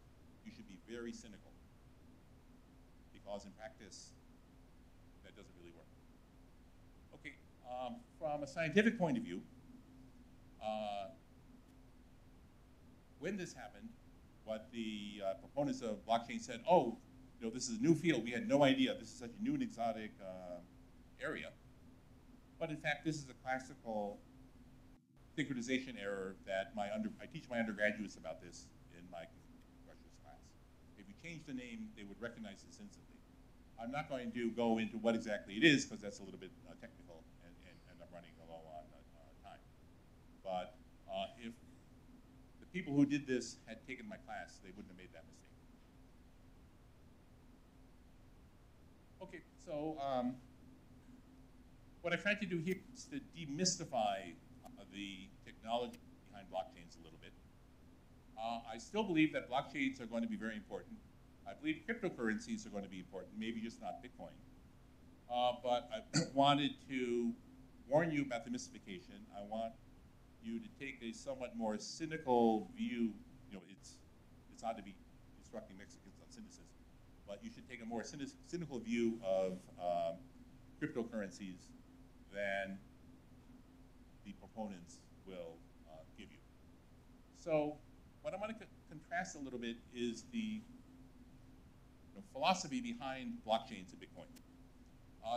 you should be very cynical, because in practice, that doesn't really work. Okay, from a scientific point of view, when this happened, what the proponents of blockchain said, oh, you know, this is a new field. We had no idea. This is such a new and exotic area. But in fact, this is a classical synchronization error that I teach my undergraduates about this in my structures class. If you change the name, they would recognize this instantly. I'm not going to go into what exactly it is because that's a little bit technical and end up running low on time. But if the people who did this had taken my class, they wouldn't have made that mistake. Okay, so what I tried to do here is to demystify the technology behind blockchains a little bit. I still believe that blockchains are going to be very important. I believe cryptocurrencies are going to be important, maybe just not Bitcoin. But I wanted to warn you about the mystification. I want you to take a somewhat more cynical view. You know, it's odd to be instructing Mexicans on cynicism, but you should take a more cynical view of cryptocurrencies than the proponents will give you. So what I'm going to contrast a little bit is the philosophy behind blockchains and Bitcoin.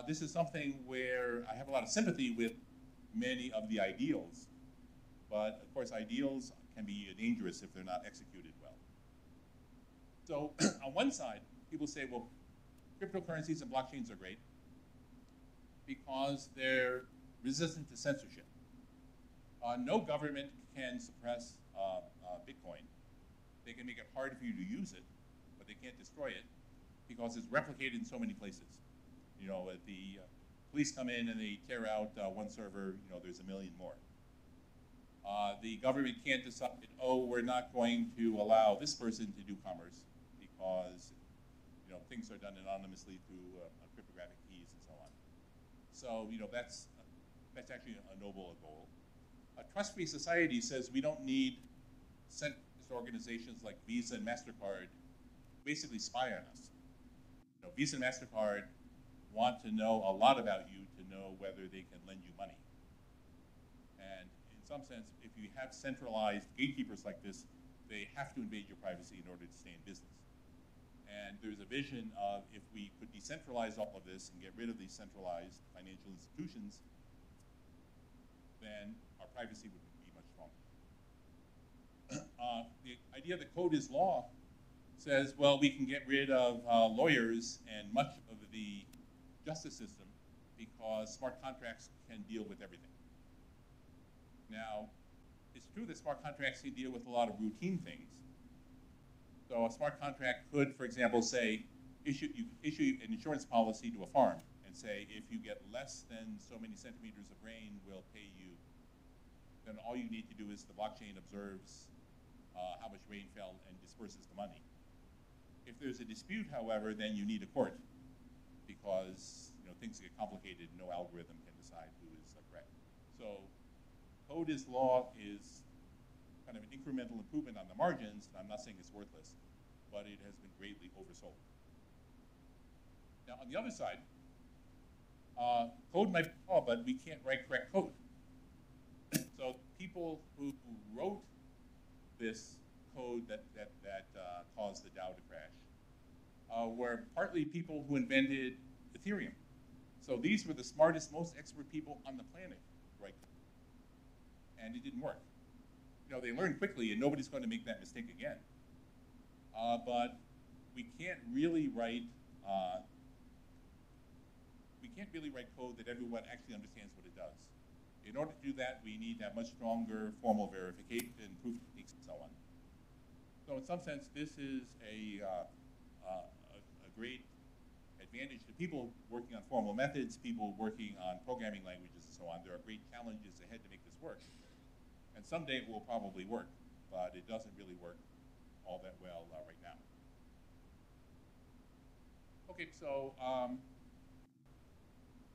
This is something where I have a lot of sympathy with many of the ideals, but of course ideals can be dangerous if they're not executed well. So on one side, people say, well, cryptocurrencies and blockchains are great because they're resistant to censorship. No government can suppress Bitcoin. They can make it hard for you to use it, but they can't destroy it because it's replicated in so many places. You know, the police come in and they tear out one server, you know, there's a million more. The government can't decide, oh, we're not going to allow this person to do commerce because, you know, things are done anonymously through cryptographic keys and so on. So, you know, that's actually a noble goal. A trust-free society says we don't need centralized organizations like Visa and MasterCard basically spy on us. You know, Visa and MasterCard want to know a lot about you to know whether they can lend you money. And in some sense, if you have centralized gatekeepers like this, they have to invade your privacy in order to stay in business. And there's a vision of if we could decentralize all of this and get rid of these centralized financial institutions, then our privacy would be much stronger. The idea that code is law says, well, we can get rid of lawyers and much of the justice system because smart contracts can deal with everything. Now, it's true that smart contracts can deal with a lot of routine things. So a smart contract could, for example, say, issue an insurance policy to a farm and say, if you get less than so many centimeters of rain, we'll pay you. Then all you need to do is the blockchain observes how much rain fell and disperses the money. If there's a dispute, however, then you need a court because, you know, things get complicated and no algorithm can decide who is correct. So code is law is kind of an incremental improvement on the margins. I'm not saying it's worthless, but it has been greatly oversold. Now, on the other side, code might be law, but we can't write correct code. So people who wrote this code that caused the DAO to crash were partly people who invented Ethereum. So these were the smartest, most expert people on the planet, right? And it didn't work. You know, they learned quickly, and nobody's going to make that mistake again. But we can't really write code that everyone actually understands what it does. In order to do that, we need to have much stronger formal verification, proof techniques, and so on. So in some sense, this is a great advantage to people working on formal methods, people working on programming languages, and so on. There are great challenges ahead to make this work. And someday it will probably work, but it doesn't really work all that well right now. Okay, so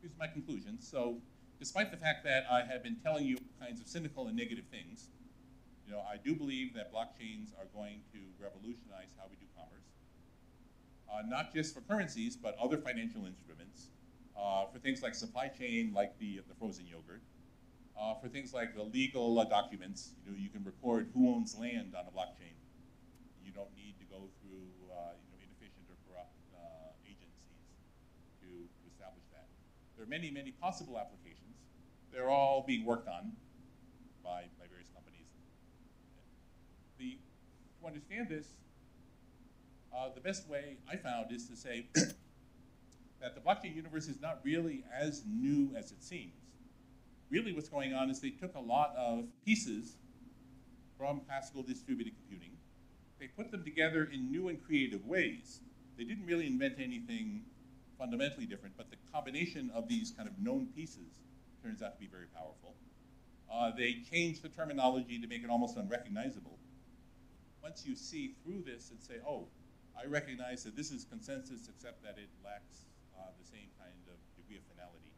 here's my conclusion. So despite the fact that I have been telling you kinds of cynical and negative things, you know, I do believe that blockchains are going to revolutionize how we do commerce. Not just for currencies, but other financial instruments. for things like supply chain, like the frozen yogurt. For things like the legal documents, you can record who owns land on a blockchain. You don't need to go through inefficient or corrupt agencies to establish that. There are many, many possible applications. They're all being worked on by various companies. To understand this, the best way I found is to say that the blockchain universe is not really as new as it seems. Really what's going on is they took a lot of pieces from classical distributed computing. They put them together in new and creative ways. They didn't really invent anything fundamentally different, but the combination of these kind of known pieces turns out to be very powerful. They changed the terminology to make it almost unrecognizable. Once you see through this and say, oh, I recognize that this is consensus except that it lacks the same kind of degree of finality,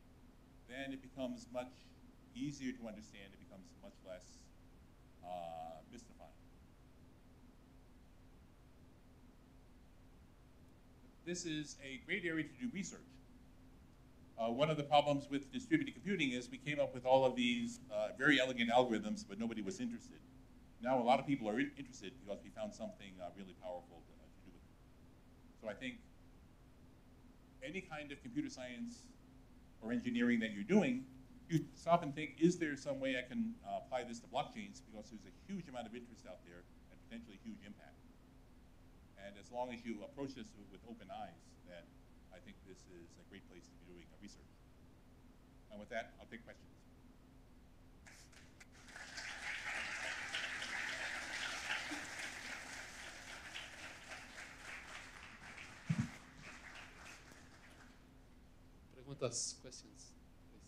then it becomes much easier to understand. It becomes much less mystifying. This is a great area to do research. One of the problems with distributed computing is we came up with all of these very elegant algorithms, but nobody was interested. Now a lot of people are interested because we found something really powerful to do with it. So I think any kind of computer science or engineering that you're doing, you stop and think, is there some way I can apply this to blockchains? Because there's a huge amount of interest out there and potentially huge impact. And as long as you approach this with open eyes, then I think this is a great place to be doing research. And with that, I'll take questions. Preguntas, questions, please.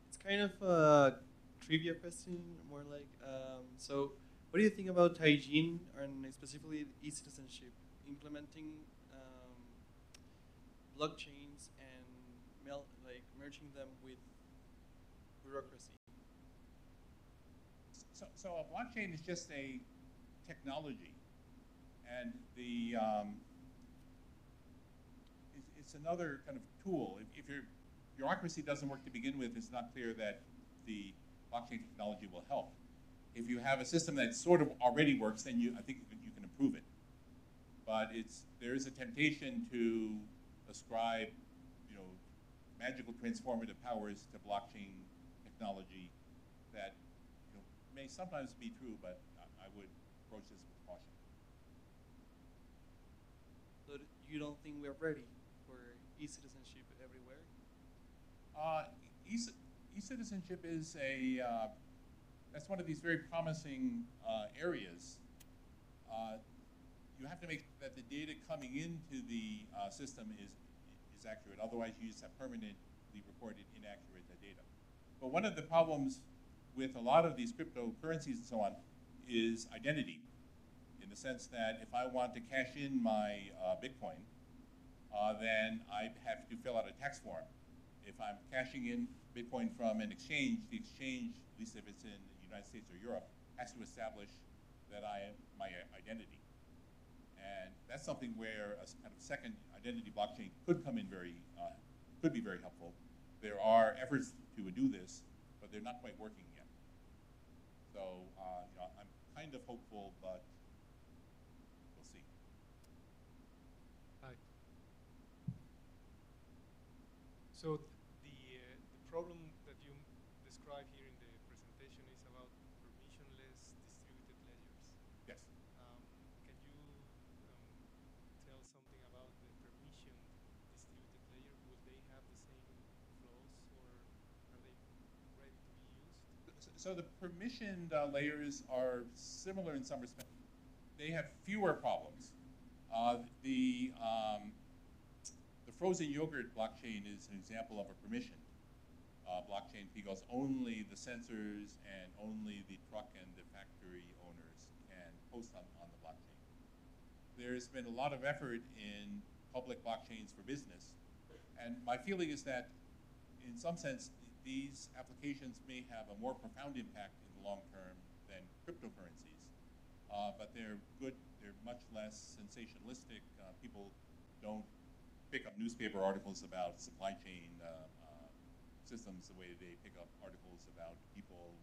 It's kind of a trivia question, more like, so what do you think about hygiene and specifically e-citizenship, implementing blockchains and merging them with bureaucracy? So a blockchain is just a technology, and it's another kind of tool. If your bureaucracy doesn't work to begin with, it's not clear that the blockchain technology will help. If you have a system that sort of already works, then I think you can improve it. But there is a temptation to ascribe, magical transformative powers to blockchain technology that may sometimes be true, but I would approach this with caution. So you don't think we're ready for e-citizenship everywhere? E-citizenship is that's one of these very promising areas. You have to make that the data coming into the system is accurate. Otherwise, you just have permanently recorded inaccurate data. But one of the problems with a lot of these cryptocurrencies and so on is identity, in the sense that if I want to cash in my Bitcoin, then I have to fill out a tax form. If I'm cashing in Bitcoin from an exchange, the exchange, at least if it's in the United States or Europe, has to establish that my identity. And that's something where a kind of second identity blockchain could come in could be very helpful. There are efforts to do this, but they're not quite working yet. So I'm kind of hopeful, but we'll see. Hi. So the problem that you describe here in the presentation is about permissionless distributed ledgers. Yes. Can you tell something about the permissioned distributed ledger? Will they have the same flaws, or are they ready to be used? So the permissioned layers are similar in some respects. They have fewer problems. The frozen yogurt blockchain is an example of a permissioned blockchain because only the sensors and only the truck and the factory owners can post on the blockchain. there's been a lot of effort in public blockchains for business. And my feeling is that, in some sense, these applications may have a more profound impact in the long term than cryptocurrencies. But they're good, they're much less sensationalistic. People don't pick up newspaper articles about supply chain systems the way they pick up articles about people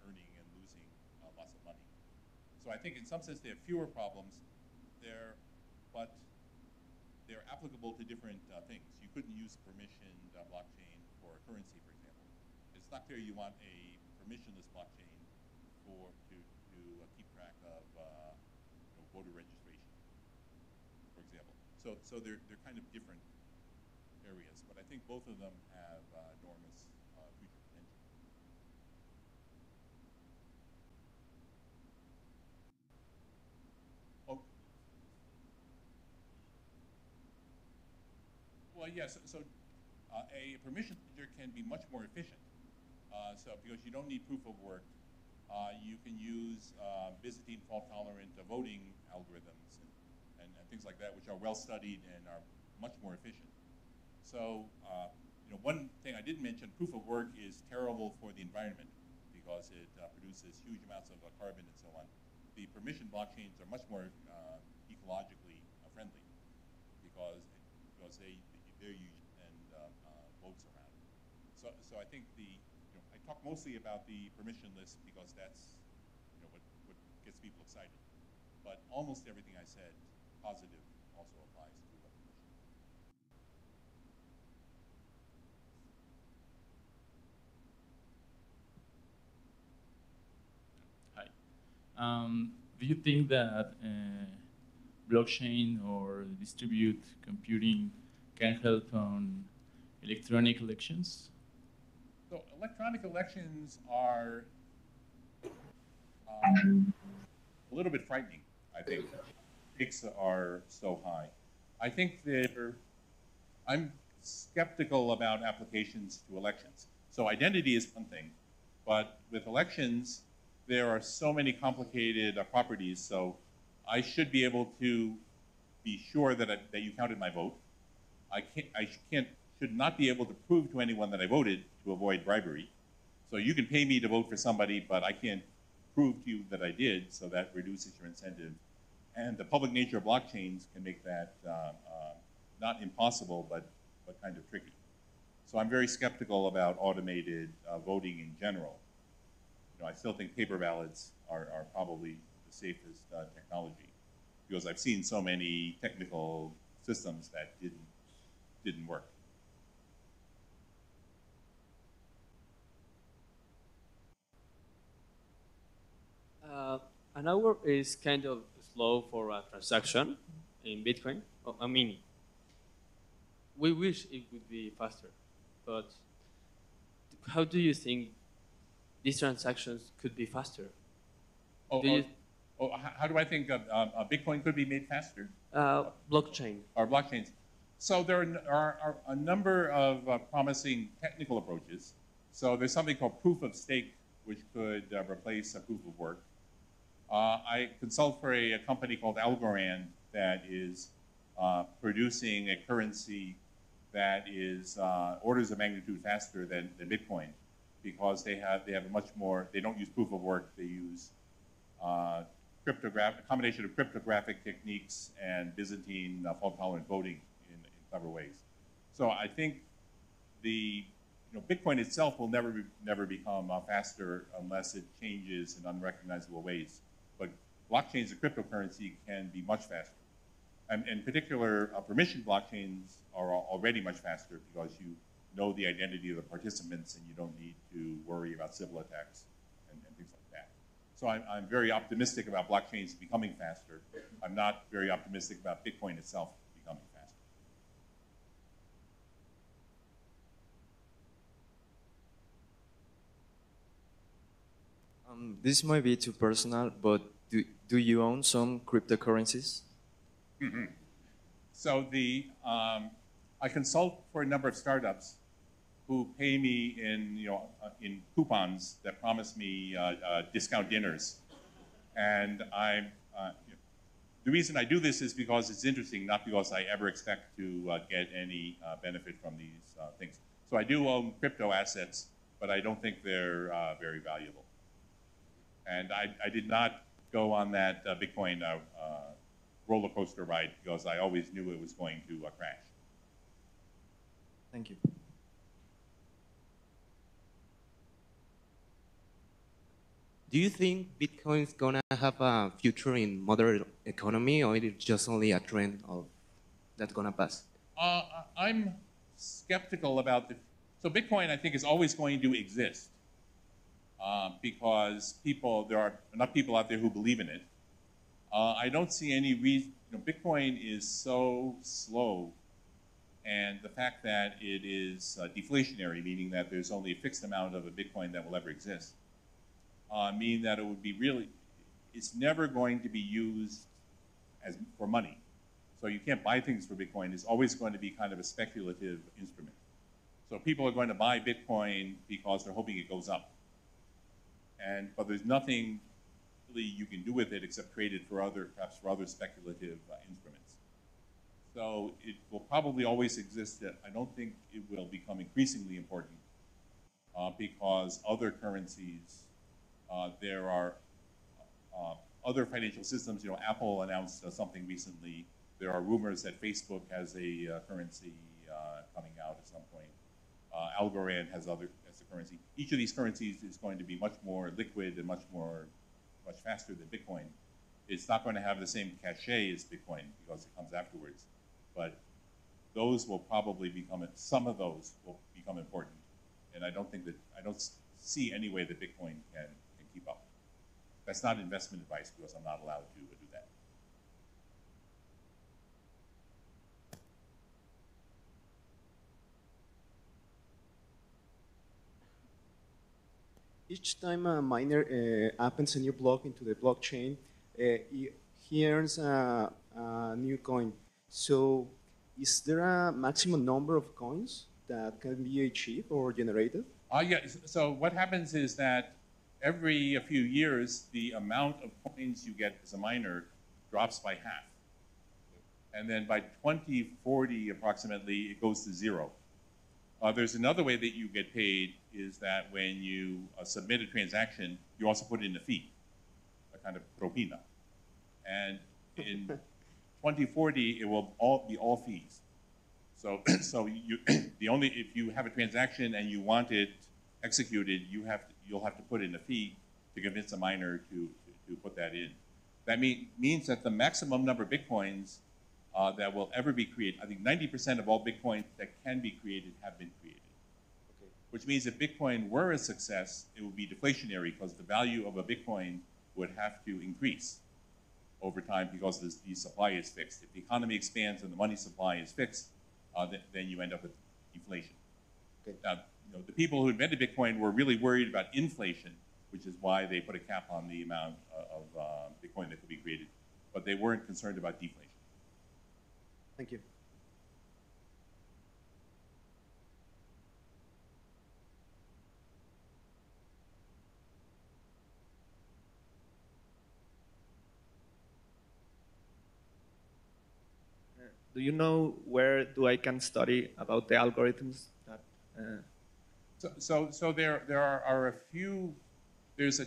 earning and losing lots of money. So I think in some sense they have fewer problems there, but they're applicable to different things. You couldn't use a permissioned blockchain for a currency, for example. It's not clear you want a permissionless blockchain to keep track of voter registration, for example. So they're kind of different areas, but I think both of them have enormous future potential. Oh. Well, yes. So a permission ledger can be much more efficient. So because you don't need proof of work, you can use Byzantine fault-tolerant voting algorithms and things like that, which are well studied and are much more efficient. So, one thing I didn't mention, proof of work is terrible for the environment because it produces huge amounts of carbon and so on. The permission blockchains are much more ecologically friendly because they're used and votes around. So I think I talk mostly about the permissionless because that's what gets people excited. But almost everything I said positive also applies to permission. Hi. Do you think that blockchain or distributed computing can help on electronic elections? So electronic elections are a little bit frightening, I think. Stakes are so high. I think I'm skeptical about applications to elections. So identity is one thing, but with elections, there are so many complicated properties. So I should be able to be sure that you counted my vote. I should not be able to prove to anyone that I voted to avoid bribery. So you can pay me to vote for somebody, but I can't prove to you that I did, so that reduces your incentive. And the public nature of blockchains can make that not impossible, but kind of tricky. So I'm very skeptical about automated voting in general. I still think paper ballots are probably the safest technology because I've seen so many technical systems that didn't work. An hour is kind of slow for a transaction in Bitcoin. I mean, we wish it would be faster, but how do you think these transactions could be faster? How do I think Bitcoin could be made faster? Blockchain. Or blockchains. So there are a number of promising technical approaches. So there's something called proof of stake, which could replace a proof of work. I consult for a company called Algorand that is producing a currency that is orders of magnitude faster than Bitcoin, because they have a much more, they don't use proof of work, they use a combination of cryptographic techniques and Byzantine fault-tolerant voting in clever ways. So I think Bitcoin itself will never become faster unless it changes in unrecognizable ways. But blockchains and cryptocurrency can be much faster. And in particular, permission blockchains are already much faster because you know the identity of the participants and you don't need to worry about civil attacks and things like that. So I'm very optimistic about blockchains becoming faster. I'm not very optimistic about Bitcoin itself becoming faster. This might be too personal, but do you own some cryptocurrencies? Mm-hmm. So I consult for a number of startups who pay me in coupons that promise me discount dinners, and the reason I do this is because it's interesting, not because I ever expect to get any benefit from these things. So I do own crypto assets, but I don't think they're very valuable. And I did not go on that Bitcoin roller coaster ride because I always knew it was going to crash. Thank you. Do you think Bitcoin is gonna have a future in modern economy, or is it just only a trend of that's gonna pass? I'm skeptical about the. So Bitcoin, I think, is always going to exist because there are enough people out there who believe in it. I don't see any reason. Bitcoin is so slow, and the fact that it is deflationary, meaning that there's only a fixed amount of a Bitcoin that will ever exist, mean that it would be really, it's never going to be used for money. So you can't buy things for Bitcoin. It's always going to be kind of a speculative instrument. So people are going to buy Bitcoin because they're hoping it goes up. But there's nothing really you can do with it except trade it for perhaps for other speculative instruments. So it will probably always exist. I don't think it will become increasingly important because other currencies, there are other financial systems. Apple announced something recently. There are rumors that Facebook has a currency coming out at some point. Algorand has a currency. Each of these currencies is going to be much more liquid and much faster than Bitcoin. It's not going to have the same cachet as Bitcoin because it comes afterwards. But those will probably some of those will become important. And I don't see any way that Bitcoin can keep up. That's not investment advice because I'm not allowed to do that. Each time a miner appends a new block into the blockchain, he earns a new coin. So is there a maximum number of coins that can be achieved or generated? Yeah, so what happens is that every few years, the amount of coins you get as a miner drops by half. And then by 2040, approximately, it goes to zero. There's another way that you get paid is that when you submit a transaction, you also put in a fee, a kind of propina. And in 2040, it will be all fees. So if you have a transaction and you want it executed, you'll have to put in a fee to convince a miner to put that in. That means that the maximum number of Bitcoins that will ever be created, I think 90% of all Bitcoins that can be created have been created. Okay. Which means if Bitcoin were a success, it would be deflationary because the value of a Bitcoin would have to increase over time because the supply is fixed. If the economy expands and the money supply is fixed, then you end up with deflation. Okay. Now, the people who invented Bitcoin were really worried about inflation, which is why they put a cap on the amount of Bitcoin that could be created. But they weren't concerned about deflation. Thank you. Do you know where I can study about the algorithms that? So there are a few. There's a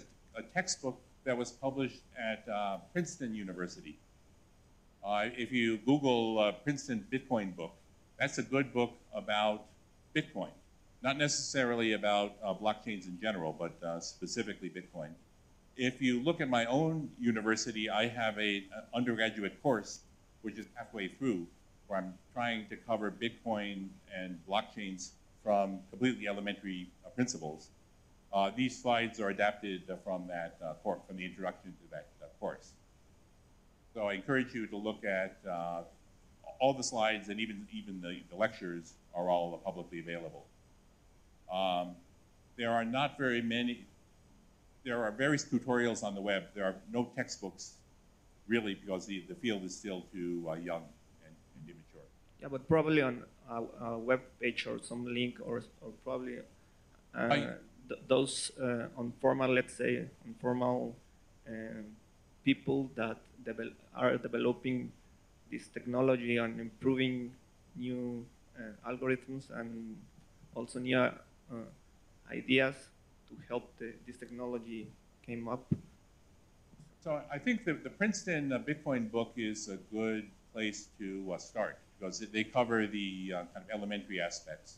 textbook that was published at Princeton University. If you Google Princeton Bitcoin book, that's a good book about Bitcoin. Not necessarily about blockchains in general, but specifically Bitcoin. If you look at my own university, I have an undergraduate course, which is halfway through, where I'm trying to cover Bitcoin and blockchains from completely elementary principles. These slides are adapted from that course, from the introduction to that course. So I encourage you to look at all the slides, and even the lectures are all publicly available. There are not very many. There are various tutorials on the web. There are no textbooks, really, because the field is still too young and immature. Yeah, but probably on a web page or some link, or probably those on formal, let's say, on formal people that are developing this technology and improving new algorithms and also new ideas to help this technology came up. So I think the Princeton Bitcoin book is a good place to start because they cover the kind of elementary aspects.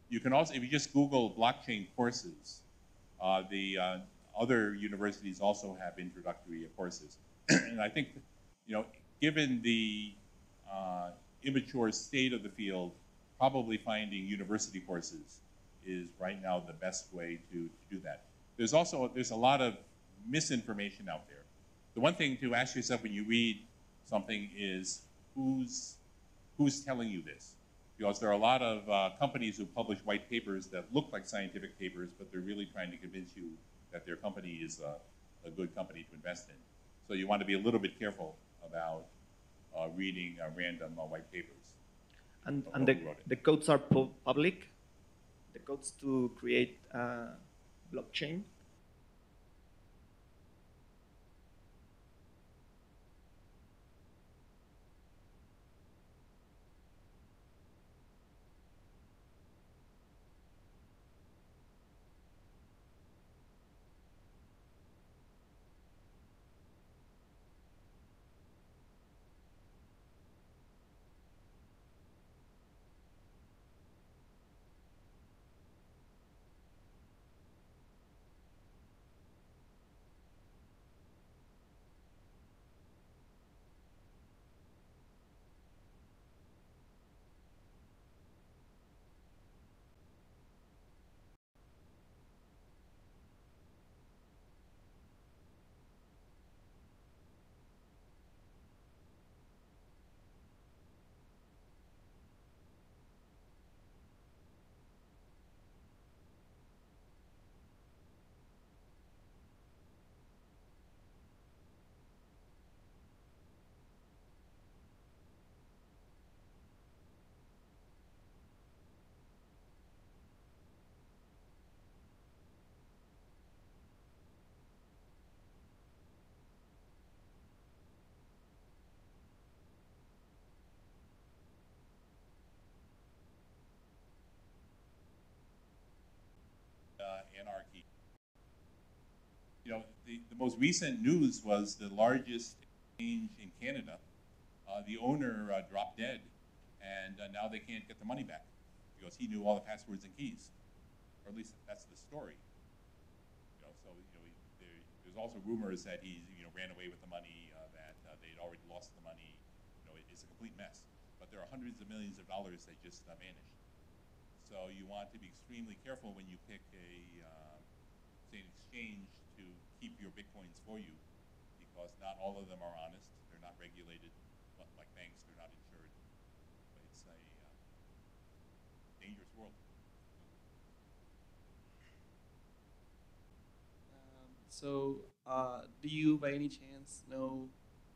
You can also, if you just Google blockchain courses, the other universities also have introductory courses. And I think, given the immature state of the field, probably finding university courses is right now the best way to do that. There's a lot of misinformation out there. The one thing to ask yourself when you read something is who's telling you this? Because there are a lot of companies who publish white papers that look like scientific papers, but they're really trying to convince you that their company is a good company to invest in. So you want to be a little bit careful about reading random white papers. And the codes are public, the codes to create blockchain. Anarchy. The most recent news was the largest exchange in Canada. The owner dropped dead, and now they can't get the money back because he knew all the passwords and keys, or at least that's the story. There's also rumors that he ran away with the money, that they'd already lost the money. It's a complete mess. But there are hundreds of millions of dollars that just vanished. So you want to be extremely careful when you pick say an exchange to keep your Bitcoins for you, because not all of them are honest. They're not regulated, like banks, they're not insured. But it's a dangerous world. Do you by any chance know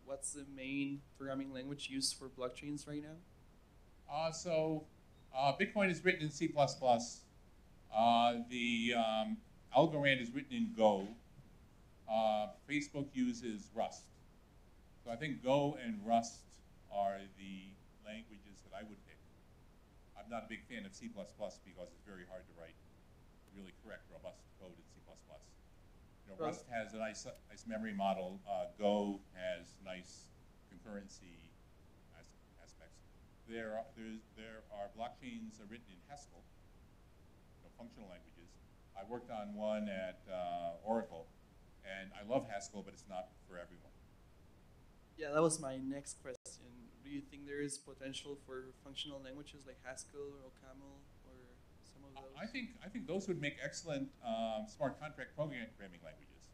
what's the main programming language used for blockchains right now? Bitcoin is written in C++. The Algorand is written in Go. Facebook uses Rust. So I think Go and Rust are the languages that I would pick. I'm not a big fan of C++ because it's very hard to write really correct, robust code in C++. Rust has a nice memory model. Go has nice concurrency aspects. There are blockchains written in Haskell, functional languages. I worked on one at Oracle, and I love Haskell, but it's not for everyone. Yeah, that was my next question. Do you think there is potential for functional languages like Haskell or OCaml or some of those? I think those would make excellent smart contract programming languages.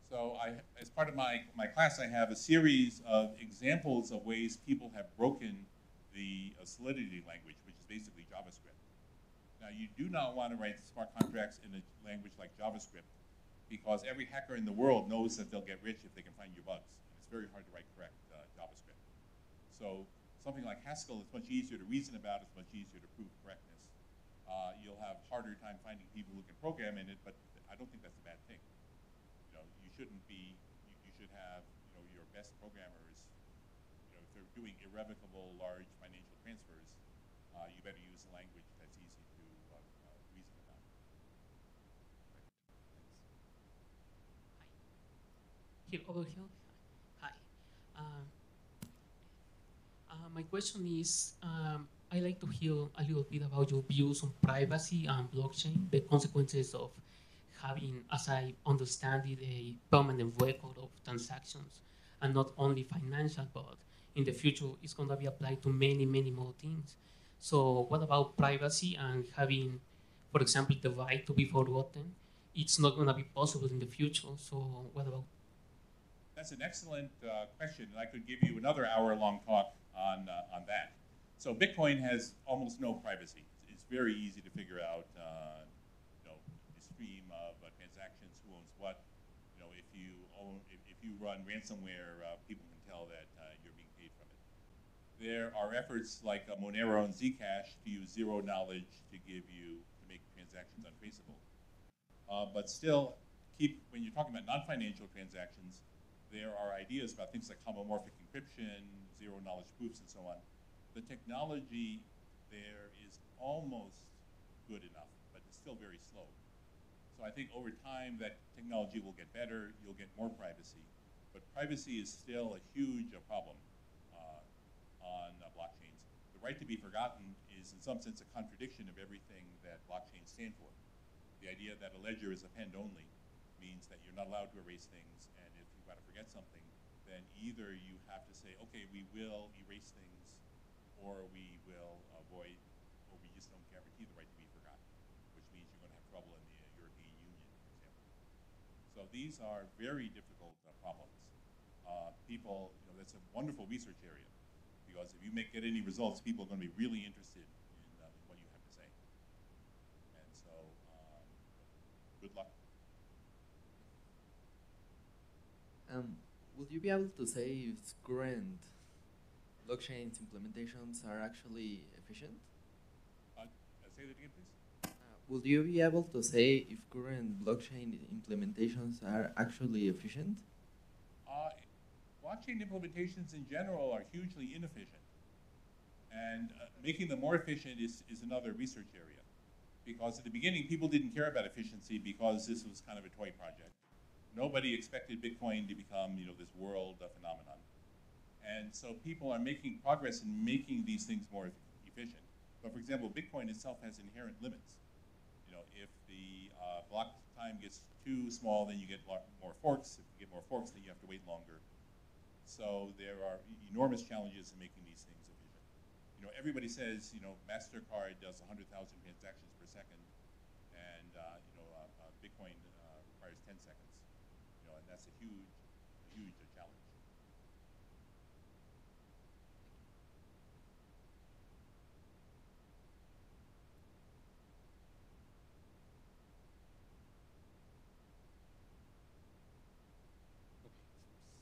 So as part of my class, I have a series of examples of ways people have broken the Solidity language, which is basically JavaScript. Now, you do not want to write smart contracts in a language like JavaScript because every hacker in the world knows that they'll get rich if they can find your bugs. And it's very hard to write correct JavaScript. So something like Haskell is much easier to reason about. It's much easier to prove correctness. You'll have harder time finding people who can program in it, but I don't think that's a bad thing. You should have, your best programmers, if they're doing irrevocable large financial transfers, you better use a language that's easy to reason about. Here, over here. Hi. My question is, I'd like to hear a little bit about your views on privacy and blockchain, the consequences of having, as I understand it, a permanent record of transactions, and not only financial, but in the future it's going to be applied to many, many more things. So what about privacy and having, for example, the right to be forgotten? It's not going to be possible in the future. So what about? That's an excellent question, and I could give you another hour-long talk on that. So Bitcoin has almost no privacy. It's very easy to figure out, the stream of transactions, who owns what. If you run ransomware, people can tell that you're being paid from it. There are efforts like Monero and Zcash to use zero knowledge to make transactions untraceable. But still, when you're talking about non-financial transactions, there are ideas about things like homomorphic encryption, zero knowledge proofs, and so on. The technology there is almost good enough, but it's still very slow. So I think over time that technology will get better, you'll get more privacy. But privacy is still a huge problem on blockchains. The right to be forgotten is in some sense a contradiction of everything that blockchains stand for. The idea that a ledger is append only means that you're not allowed to erase things, and if you want to forget something, then either you have to say, okay, we will erase things, or we will avoid, or we just don't guarantee the right to be forgotten, which means you're going to have trouble in the European Union, for example. So these are very difficult problems. That's a wonderful research area, because if you get any results, people are going to be really interested in what you have to say. And so, good luck. Will you be able to say if current blockchain implementations are actually efficient? Say that again, please. Will you be able to say if current blockchain implementations are actually efficient? Blockchain implementations in general are hugely inefficient. And making them more efficient is another research area. Because at the beginning, people didn't care about efficiency because this was kind of a toy project. Nobody expected Bitcoin to become, this world phenomenon. And so people are making progress in making these things more efficient. But for example, Bitcoin itself has inherent limits. If the block time gets too small, then you get more forks. If you get more forks, then you have to wait longer. So there are enormous challenges in making these things efficient. Everybody says, MasterCard does 100,000 transactions per second, and Bitcoin requires 10 seconds. And that's a huge challenge.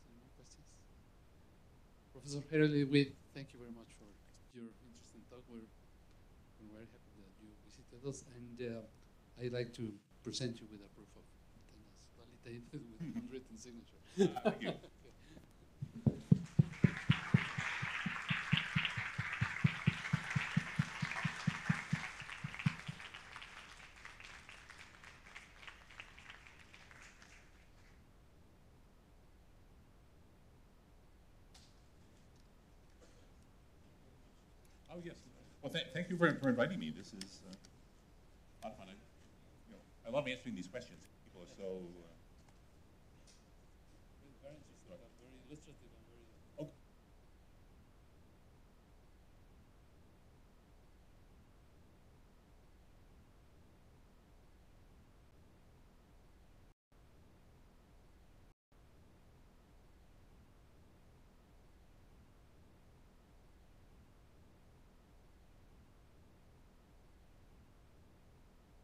Any more questions? Professor Herrle, we thank you very much for your interesting talk. We're very happy that you visited us, and I'd like to present you with a proof of attendance validated with handwritten signature. Thank you. Oh, yes. Well, thank you for inviting me. This is a lot of fun. I love answering these questions. People are so... very interesting, very illustrative, and very